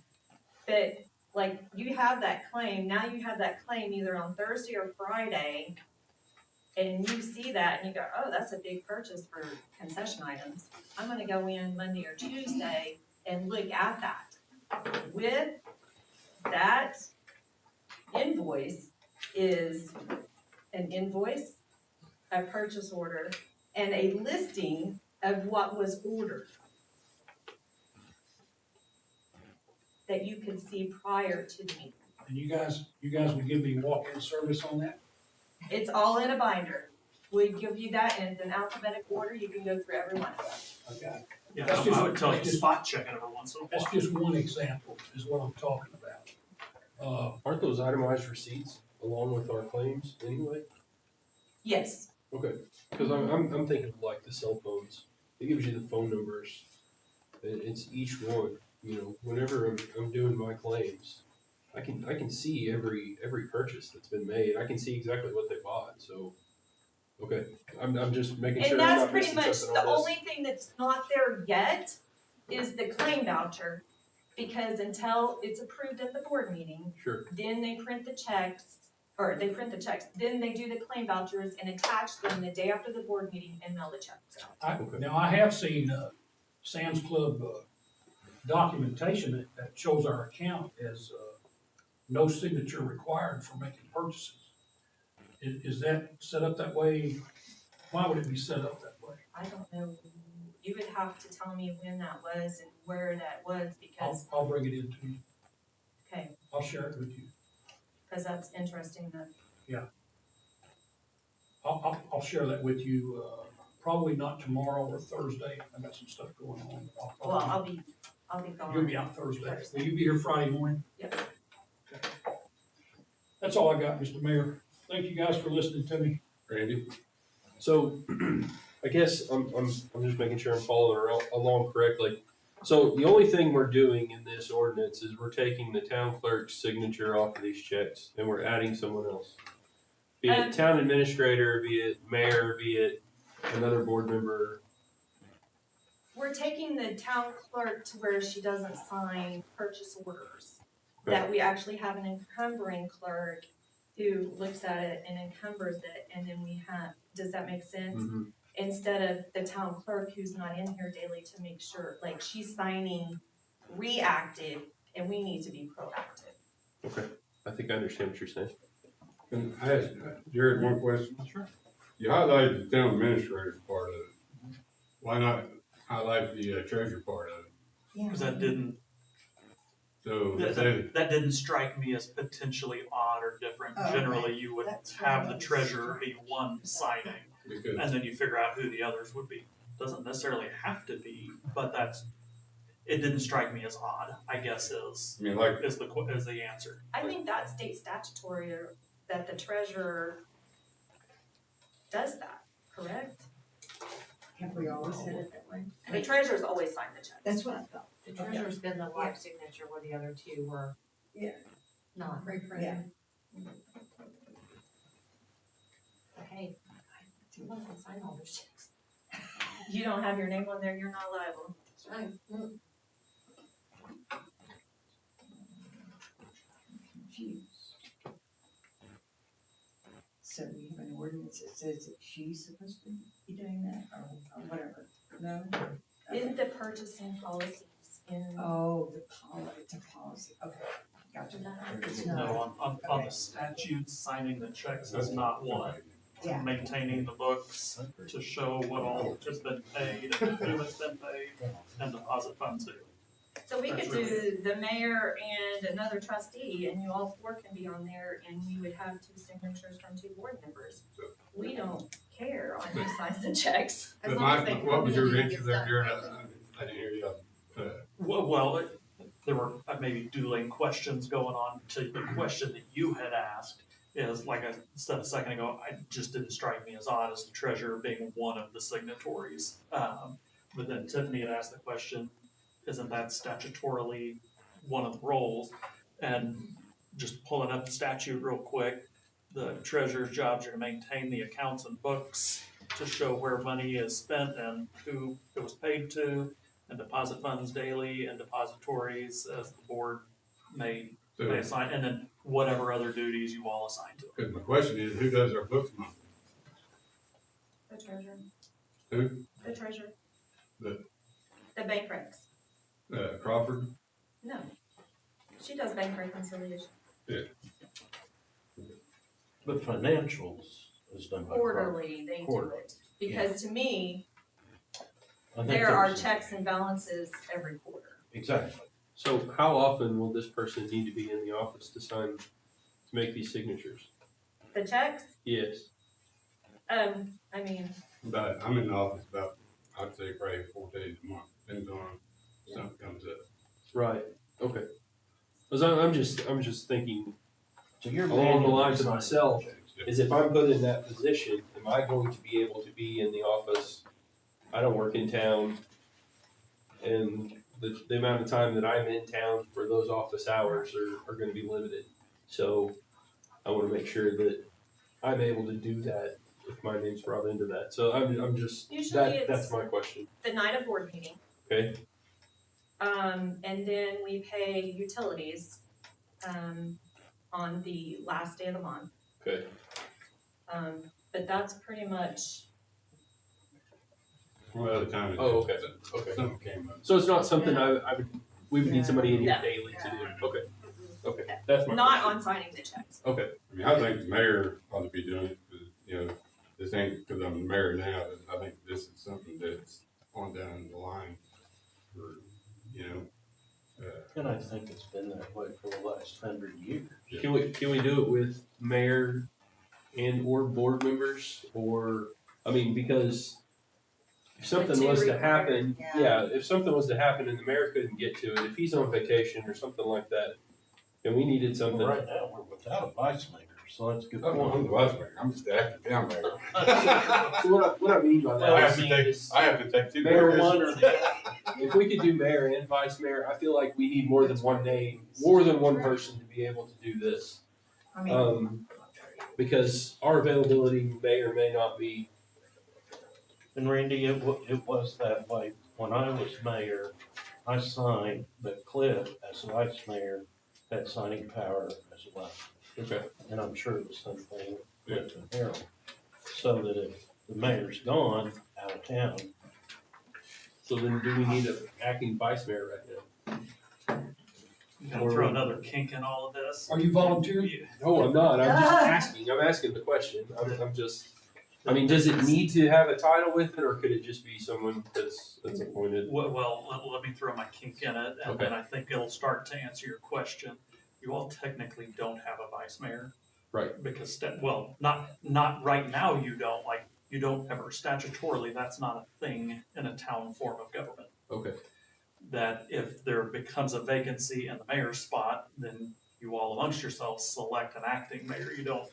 But like you have that claim, now you have that claim either on Thursday or Friday, and you see that and you go, oh, that's a big purchase for concession items. I'm gonna go in Monday or Tuesday and look at that. With that invoice is an invoice, a purchase order, and a listing of what was ordered that you could see prior to the meeting. and you guys would give me walk-in service on that? It's all in a binder. We give you that, and it's an alphabetical order, you can go through every one of them. I got it. Yeah, That's just- I would tell you that's just- spot check it every once in a while. That's just one example, is what I'm talking about. Aren't those itemized receipts along with our claims anyway? Yes, Okay, because I'm thinking of like the cell phones. It gives you the phone numbers. It's each one. You know, whenever I'm doing my claims, I can see every purchase that's been made. I can see exactly what they bought. So, okay, I'm just making sure and I'm that's not pretty missing much something the on this. only thing that's not there yet is the claim voucher. Because until it's approved at the board meeting, Sure. then they print the checks, then they do the claim vouchers and attach them the day after the board meeting and mail the checks out. Now, I have seen, Sam's Club, documentation that shows our account as, no signature required for making purchases. Is that set up that way? Why would it be set up that way? I don't know, you would have to tell me when that was and where that was, because, I'll bring it in to you. okay, I'll share it with you. because that's interesting that, I'll share that with you, probably not tomorrow or Thursday. I got some stuff going on. well, I'll be gone. You'll be out Thursday. Will you be here Friday morning? Yes. Okay. That's all I got, Mr. Mayor. Thank you guys for listening to me. Randy? So, I guess I'm just making sure I'm following along correctly. So the only thing we're doing in this ordinance is we're taking the town clerk's signature off of these checks and we're adding someone else. Be it town administrator, be it mayor, be it another board member. We're taking the town clerk to where she doesn't sign purchase orders. Okay. That we actually have an encumbering clerk who looks at it and encumbers it, and then we have, does that make sense? Mm-hmm. Instead of the town clerk who's not in here daily to make sure, like, she's signing reactive, and we need to be proactive. Okay, I think I understand what you're saying. And I asked Jared one question. Sure. You highlighted the town administrator's part of it. Why not highlight the treasurer part of it? Yeah. Cause that didn't, So, that didn't strike me as potentially odd or different. Oh, Generally, you would That's have what I the was treasurer be one signing, because, and then you figure out who the others would be. Doesn't necessarily have to be, but it didn't strike me as odd, I guess I mean, like, is the answer. I think that's state statutory, or that the treasurer does that, correct? Have we always said it that way? The treasurer's always signed the checks. That's what I thought. The treasurer's been the live signature where the other two were Yeah. not. Yeah. Hey, I can sign all those checks. You don't have your name on there, you're not liable. That's right. Confused. So we have an ordinance that says that she's supposed to be doing that or whatever. No? In the purchasing policies, in, Oh, it's a policy, okay, gotcha. It's No, not, on the statutes, signing the checks is not one. yeah, Maintaining the books to show what all has been paid and who has been paid and deposit funds due. so we That's could do the mayor and another trustee, and you all four can be on there, and you would have 2 signatures from 2 board members. We don't care on who signs the checks. As But long as they what was your really answer get there, stuff Jared? done. I didn't hear you. Well, there were maybe dueling questions going on to the question that you had asked is, like I said a second ago, I just didn't strike me as odd as the treasurer being one of the signatories. But then Tiffany had asked the question, isn't that statutorily one of the roles? And just pulling up the statute real quick, the treasurer's jobs are to maintain the accounts and books to show where money is spent and who it was paid to, and deposit funds daily and depositories as the board may assign, and then whatever other duties you all assign to it. Because my question is, who does our books monthly? The treasurer. Who? The treasurer. The- The bank recs. Crawford? No. She does bank reconciliation. But financials is done by. Quarterly, they do Quarterly. it. Because to me, I think there are there's- checks and balances every quarter. Exactly. So how often will this person need to be in the office to sign, to make these signatures? The checks, Yes. I mean, But I'm in the office about, I'd say probably 4 days a month, depends on if something comes up. Right, okay. Cause I'm just thinking So you're along the manually lines of signing myself, checks. is if I'm put in that position, am I going to be able to be in the office? I don't work in town, and the amount of time that I'm in town for those office hours are gonna be limited. So I wanna make sure that I'm able to do that if my name's brought into that. So I'm just, Usually that's it's- my question, the night of board meeting. okay? And then we pay utilities, on the last day of the month. Okay, But that's pretty much, What other time? Oh, okay, okay. Something came up. So it's not something we would need somebody in here No. daily to do, okay, okay, that's my not question. on signing the checks. Okay, I mean, I think the mayor ought to be doing it, because, this ain't because I'm the mayor now, I think this is something that's on down the line for, And I think it's been that way for the last 100 years. can we do it with mayor and or board members, or, I mean, because if something two was to required, happen, yeah. if something was to happen and the mayor couldn't get to it, if he's on vacation or something like that, and we needed something. Right now, we're without a vice mayor, so that's a good. I'm the vice mayor, I'm just the acting town mayor. So what I mean by Well, that I is, have to take 2 Mayor days. One or the other. if we could do mayor and vice mayor, I feel like we need more than one name, more than one person to be able to do this. I mean, Because our availability may or may not be. And Randy, it was that way. When I was mayor, I signed, but Cliff, as vice mayor, had signing power as well. Okay. And I'm sure the same thing with the Harold. So that if the mayor's gone out of town, So then do we need an acting vice mayor right now? You gonna throw another kink in all of this? Are you volunteering? No, I'm not. I'm just asking. I'm asking the question. I'm just, I mean, does it need to have a title with it, or could it just be someone that's appointed? Well, let me throw my kink in it, and then I think it'll start to answer your question. You all technically don't have a vice mayor. Right. Because, not right now you don't, like, you don't ever statutorily, that's not a thing in a town form of government. Okay. That if there becomes a vacancy in the mayor's spot, then you all amongst yourselves select an acting mayor. You don't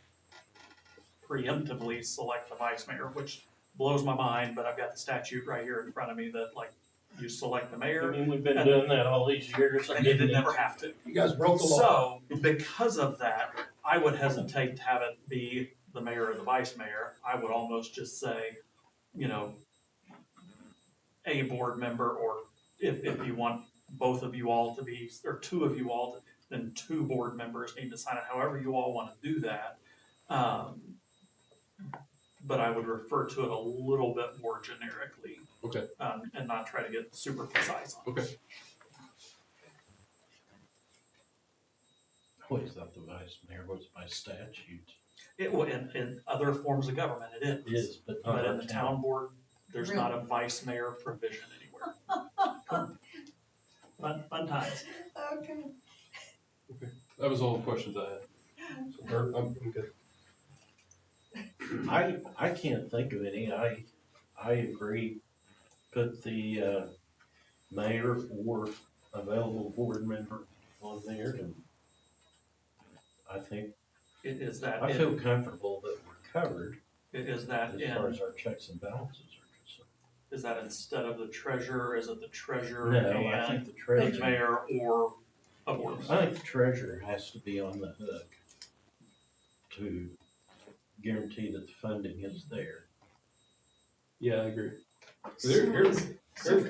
preemptively select the vice mayor, which blows my mind, but I've got the statute right here in front of me that, like, you select the I mayor, mean, we've been doing that all these years. and you didn't ever have to. You guys broke the law. So, because of that, I would hesitate to have it be the mayor or the vice mayor. I would almost just say, a board member, or if you want both of you all to be, or 2 of you all, then 2 board members need to sign it, however you all want to do that. But I would refer to it a little bit more generically. Okay. And not try to get super precise on it. Okay. always thought the vice mayor was by statute. It, well, in other forms of government, it It is, but not But our in the town board, there's not a vice mayor provision anywhere. Fun times. Okay. That was all the questions I had. So, I'm good. I can't think of any. I agree. Put the mayor or available board member on there, and I think, Is that, I feel comfortable that we're covered is that as far in, as our checks and balances are concerned. is that instead of the treasurer, is it the treasurer No, I think and the the treasurer, mayor or a board? I think the treasurer has to be on the hook to guarantee that the funding is there. Yeah, I agree. Here's, oh,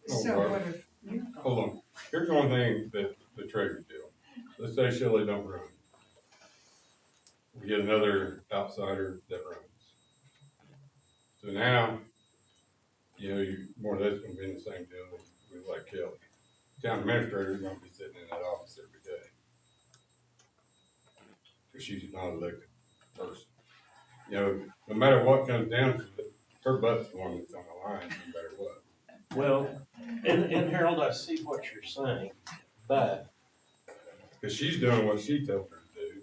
So Barb, what if you? hold on, here's one thing that the treasurer do. Let's say Shelley don't run. We get another outsider that runs. So now, you know, you more or less gonna be in the same deal with like Kelly. Town administrator is gonna be sitting in that office every day. Cause she's not an elected person. You know, no matter what comes down to it, her butt's the one that's on the line, no matter what. Well, and Harold, I see what you're saying, but Cause she's doing what she told her to do.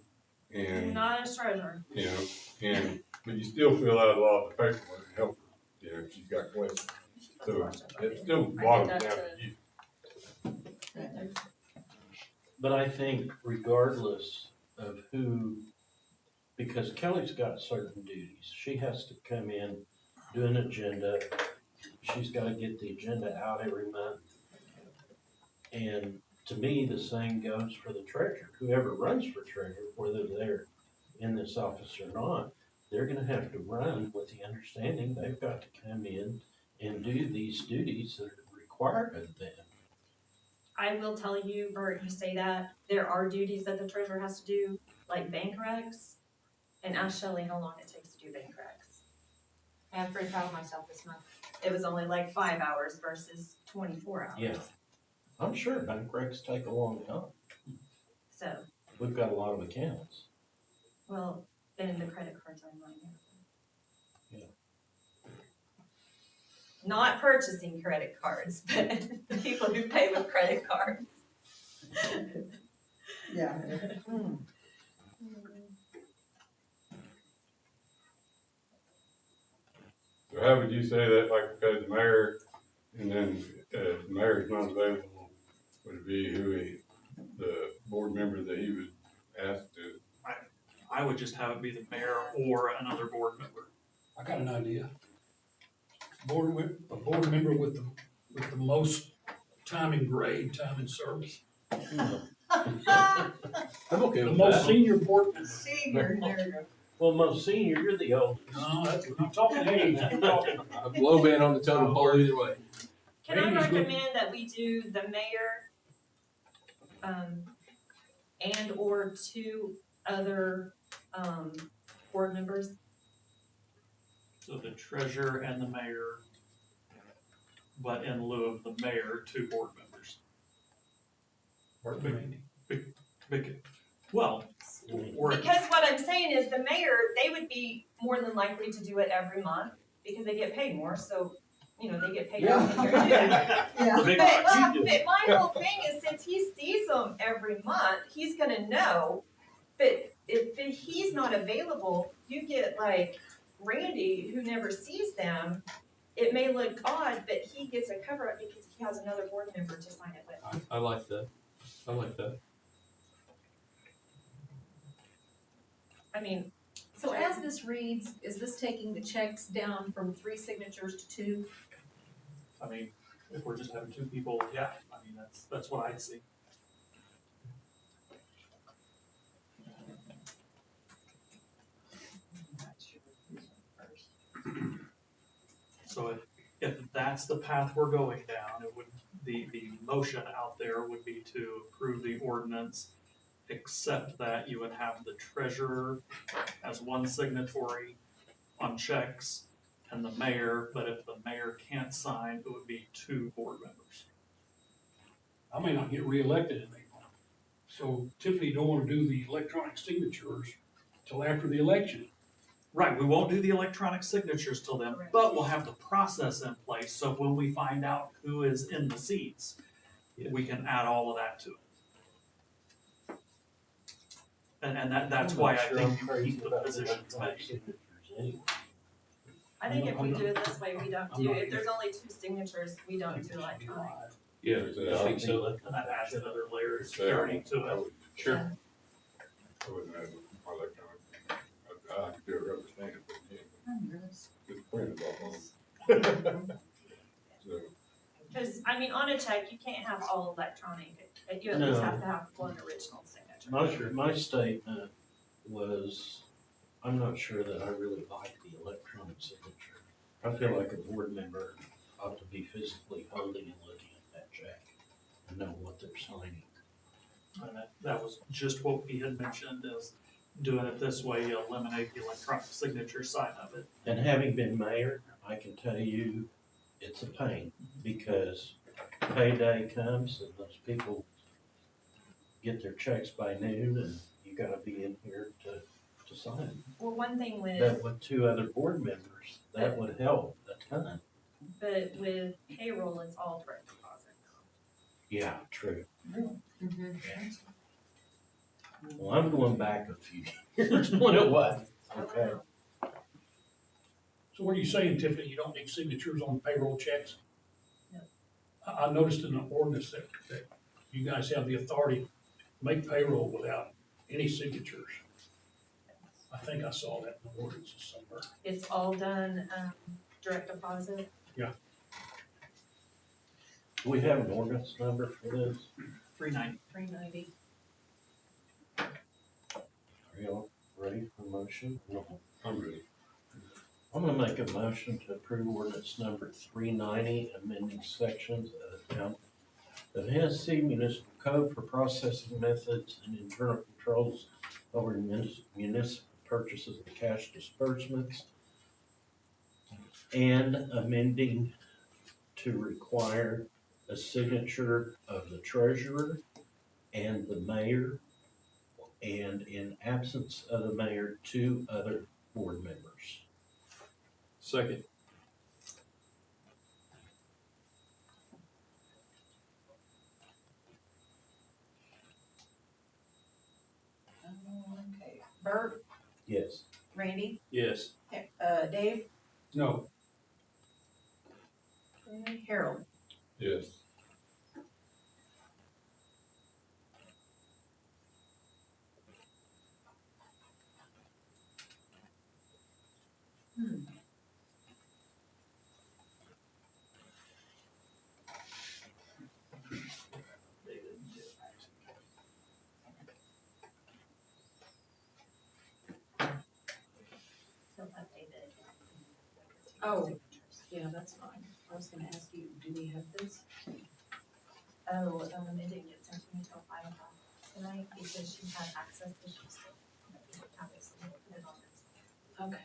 And, Not as treasurer. you know, but you still fill out a lot of the paperwork and help her, you know, if she's got questions. So it still boils down to you. But I think regardless of who, because Kelly's got certain duties, she has to come in, do an agenda, she's gotta get the agenda out every month. And to me, the same goes for the treasurer, whoever runs for treasurer, whether they're in this office or not, they're gonna have to run with the understanding they've got to come in and do these duties that are required of them. I will tell you, Bert, you say that, there are duties that the treasurer has to do, like bank recs. And ask Shelley how long it takes to do bank recs. I am pretty proud of myself this month. It was only like 5 hours versus 24 hours. Yeah. I'm sure bank recs take a long time. So, We've got a lot of accounts. well, then the credit cards are mine. Yeah. Not purchasing credit cards, but the people who pay with credit cards. Yeah. So how would you say that, like, because the mayor, and then, the mayor's not available, would it be the board member that he would ask to? I would just have it be the mayor or another board member. I got an idea. A board member with the most time in grade, time in service. I'm okay The with most that. senior board member. Senior, there you go. Well, most senior, you're the oldest. No, I'm talking age, I'm talking. I'm low band on the totem pole either way. Can I Randy's good. recommend that we do the mayor, and or 2 other, board members? So the treasurer and the mayor, but in lieu of the mayor, 2 board members. Bert and Randy. Well, or, Because what I'm saying is the mayor, they would be more than likely to do it every month because they get paid more, so, you know, they get paid out in here too. Yeah. big But, bucks. but my whole thing is since he sees them every month, he's gonna know. But if he's not available, you get like Randy who never sees them. It may look odd, but he gets a cover up because he has another board member to sign it with. I like that. I like that. I mean, So as this reads, is this taking the checks down from 3 signatures to 2? I mean, if we're just having 2 people, yeah, I mean, that's what I'd see. So if that's the path we're going down, it would, the motion out there would be to approve the ordinance, except that you would have the treasurer as one signatory on checks and the mayor, but if the mayor can't sign, it would be 2 board members. I may not get reelected in April. So Tiffany don't wanna do the electronic signatures till after the election. Right, we won't do the electronic signatures till then, Correct. but we'll have the process in place, so when we find out who is in the seats, we can add all of that to it. And that's why I think you keep the positions made. Signatures anyway. I think if we do it this way, we don't do, if there's only 2 signatures, we don't do electronic. Yeah, I think so. And that adds another layer of security to it. Sure. I wouldn't have electronic. I could do a rubber stamp, but yeah, just print it off. So, Cause, I mean, on a check, you can't have all electronic, you at least No. have to have one original signature. My statement was, I'm not sure that I really like the electronic signature. I feel like a board member ought to be physically holding and looking at that check and know what they're signing. And that was just what we had mentioned, is doing it this way, you eliminate the electronic signature side of it. And having been mayor, I can tell you, it's a pain, because payday comes and those people get their checks by noon, and you gotta be in here to sign. Well, one thing with, But with 2 other board members, that would help a ton. but with payroll, it's all direct deposit. Yeah, true. Mm-hmm. Well, I'm going back a few years when it was, okay? So what are you saying, Tiffany, you don't need signatures on payroll checks? No. I noticed in the ordinance that you guys have the authority to make payroll without any signatures. I think I saw that in the ordinances somewhere. It's all done, direct deposit. Do we have an ordinance number for this? 390. $390. Are y'all ready for motion? No. I'm ready. I'm gonna make a motion to approve ordinance number 390, amending sections of the town of Hennessey Municipal Code for processing methods and internal controls over municipal purchases and cash disbursements, and amending to require a signature of the treasurer and the mayor, and in absence of the mayor, 2 other board members. Second. Okay, Bert, Yes. Randy, Yes. Dave, No, Harold. Yes. He'll update it. Oh. Yeah, that's fine. I was gonna ask you, do we have this? Oh, it didn't get sent to me till 5 o'clock tonight because she had access issues. Okay.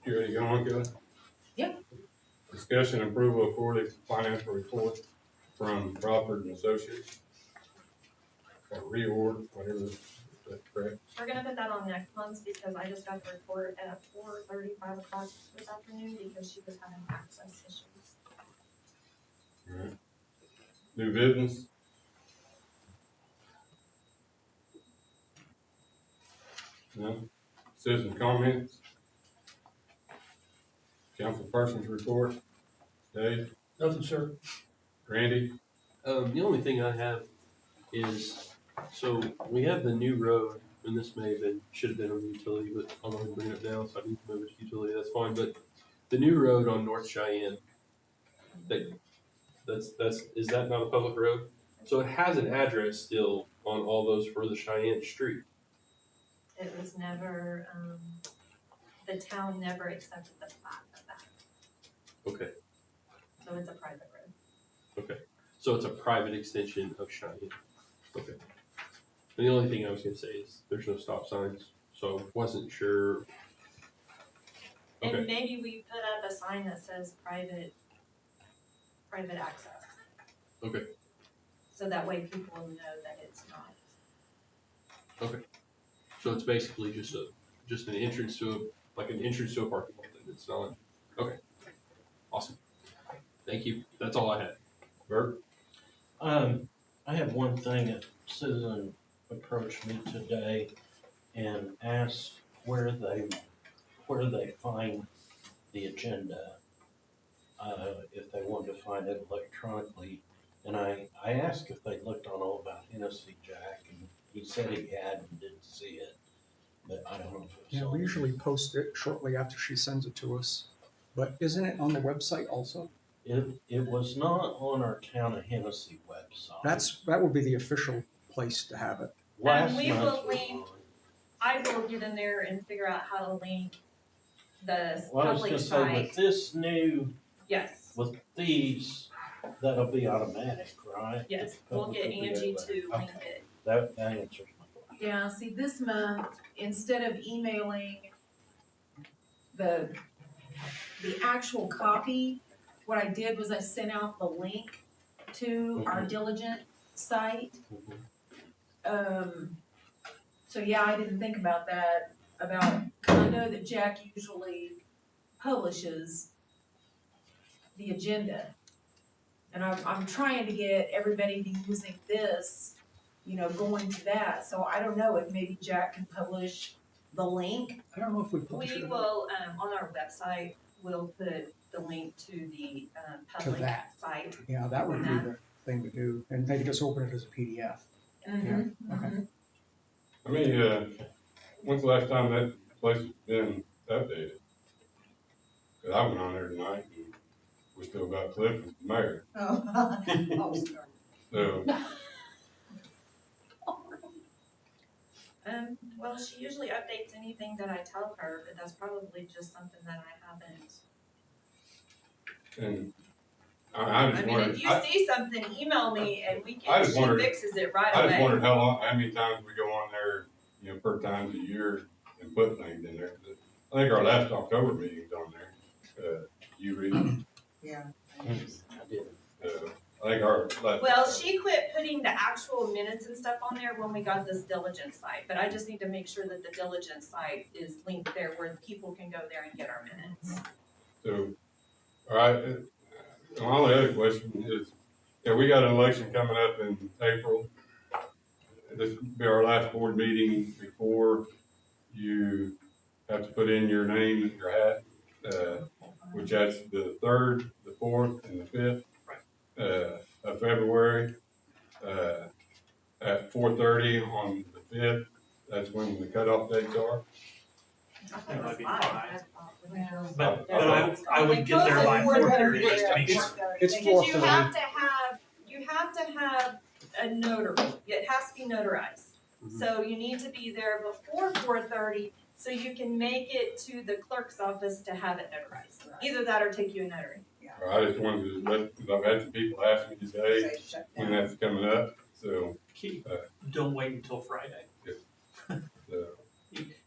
You ready to go on, Kelly? Yep. Discussion and approval of quarterly financial report from Crawford and Associates. Or reorg, whatever, is that correct? We're gonna put that on next month because I just got the report at 4:30, 5 o'clock this afternoon because she was having access issues. Alright. New business? No? Citizen comments? Councilperson's report? Dave? nothing, sir. Randy? The only thing I have is, so we have the new road, and this may have been, should have been on utility, but I'm gonna bring it down, so I need to move it to utility, that's fine, but the new road on North Cheyenne, is that not a public road? So it has an address still on all those for the Cheyenne Street. It was never, the town never accepted the plat of that, Okay, so it's a private road. so it's a private extension of Cheyenne. Okay. And the only thing I was gonna say is, there's no stop signs, so I wasn't sure. And Okay, maybe we put up a sign that says private access. okay, So that way people will know that it's not So it's basically just an entrance to an entrance to a parking lot. Then it's not. Okay. Awesome. Thank you. That's all I had. Bert? I have one thing. A citizen approached me today and asked where they find the agenda, if they wanted to find it electronically. And I asked if they looked on All About Hennessy, Jack, and he said he had and didn't see it. But I don't know if it's Yeah, we usually post it shortly after she sends it to us. But isn't it on the website also? It was not on our Town of Hennessy website. That would be the official place to have it. Last we month will was link- on. I will get in there and figure out how to link the Well, I was public gonna say, with site. this new, Yes, with these, that'll be automatic, right? yes, The we'll public get will be Angie able to link Okay. it. That answers my question. Yeah, see, this month, instead of emailing the actual copy, what I did was I sent out the link to our Diligent site. So yeah, I didn't think about that, I know that Jack usually publishes the agenda. And I'm trying to get everybody to using this, going to that, so I don't know if maybe Jack can publish the link. I don't know if we publish We it. will, on our website, we'll put the link to the, public that. site. Yeah, that would be the thing to do. And they could just open it as a PDF. Okay. I mean, when's the last time that place has been updated? Cause I went on there tonight and we still got Cliff as the mayor, Oh, sorry. so. Well, she usually updates anything that I tell her, but that's probably just something that I haven't. And I I just mean, wondered, if you see something, email me and I she just wondered- fixes it right I just away. wondered how many times we go on there, per times a year and put things in there. I think our last October meeting's on there, you read, Yeah. I did. I think our last. Well, she quit putting the actual minutes and stuff on there when we got this Diligent site, but I just need to make sure that the Diligent site is linked there where people can go there and get our minutes. So, all right, my only other question is, we got an election coming up in April. This will be our last board meeting before you have to put in your name and your hat, which that's the 3rd, the 4th, and the 5th, of February, at 4:30 on the 5th. That's when the cutoff dates are. That might be fine. Well, But I would get there by 4:30 just to be sure. It's Because you 4:30. have to have a notary, it has to be notarized. So you need to be there before 4:30, so you can make it to the clerk's office to have it notarized. Either that or take you a notary. I just wanted to let, because I've had some people ask me today say shut when down. that's coming up, so, Don't wait until Friday.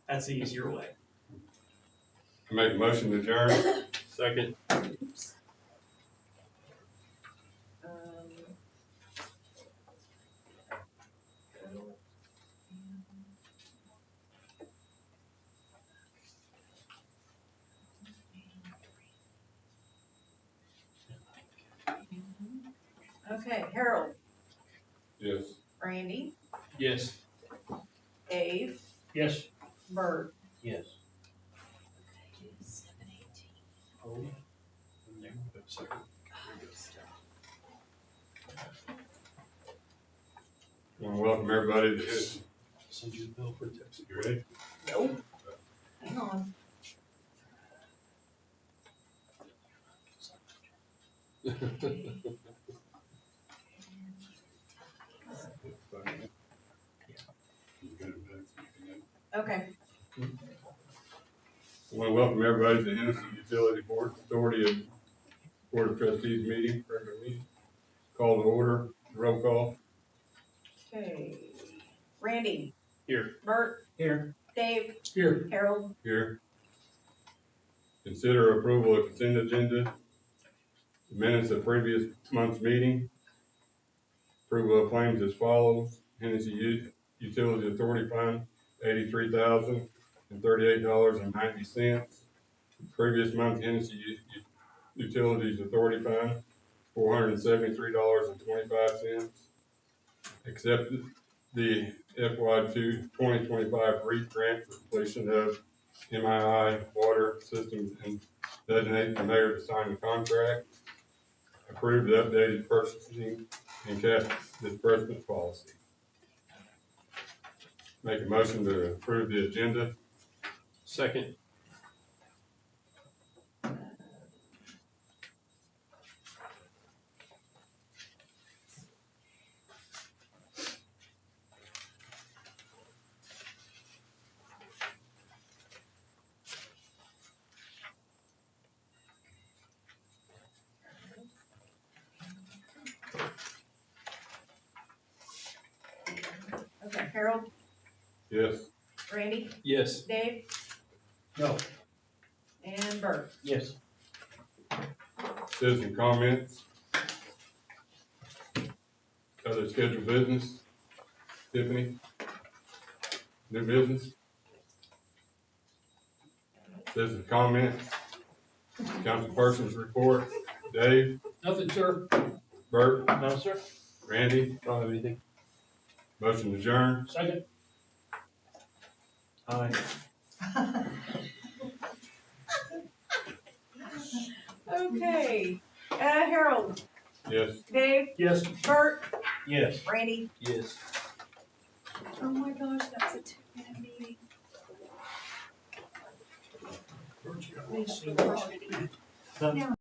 That's the easier way. I make a motion to adjourn. Second. Okay, Harold, Yes. Randy, Yes. Dave, Yes. Bert. Yes. I want to welcome everybody to his, Send you the bill for taxi. you ready? Hang on. Okay. I want to welcome everybody to the Hennessey Utility Board Authority Board of Trustees meeting, regular meeting. Call to order, roll call. Okay. Randy. Here. Bert. Here. Dave. Here. Harold. Here. Consider approval of consent agenda. Minutes of previous month's meeting. Approval of claims as follows. Hennessey Utility Authority Fund, $83,038.90. Previous month, Hennessey Utilities Authority Fund, $473.25. Accept the FY 2025 REAP grant for completion of MII water systems and designate the mayor to sign the contract. Approve the updated purchasing and cash disbursement policy. Make a motion to approve the agenda. Second. Okay, Harold, Yes. Randy, Yes. Dave? No. And Bert? Yes. Citizen comments. Other scheduled business. Tiffany? New business? Citizen comments. Councilperson's report. Dave? Nothing, sir. Bert? No, sir. Randy? I don't have anything. Motion adjourned. Second. Aye. Okay, Harold, Yes. Dave, Yes. Bert, Yes. Randy? Yes. Oh my gosh, that was a 2-minute meeting. Bert, you got one.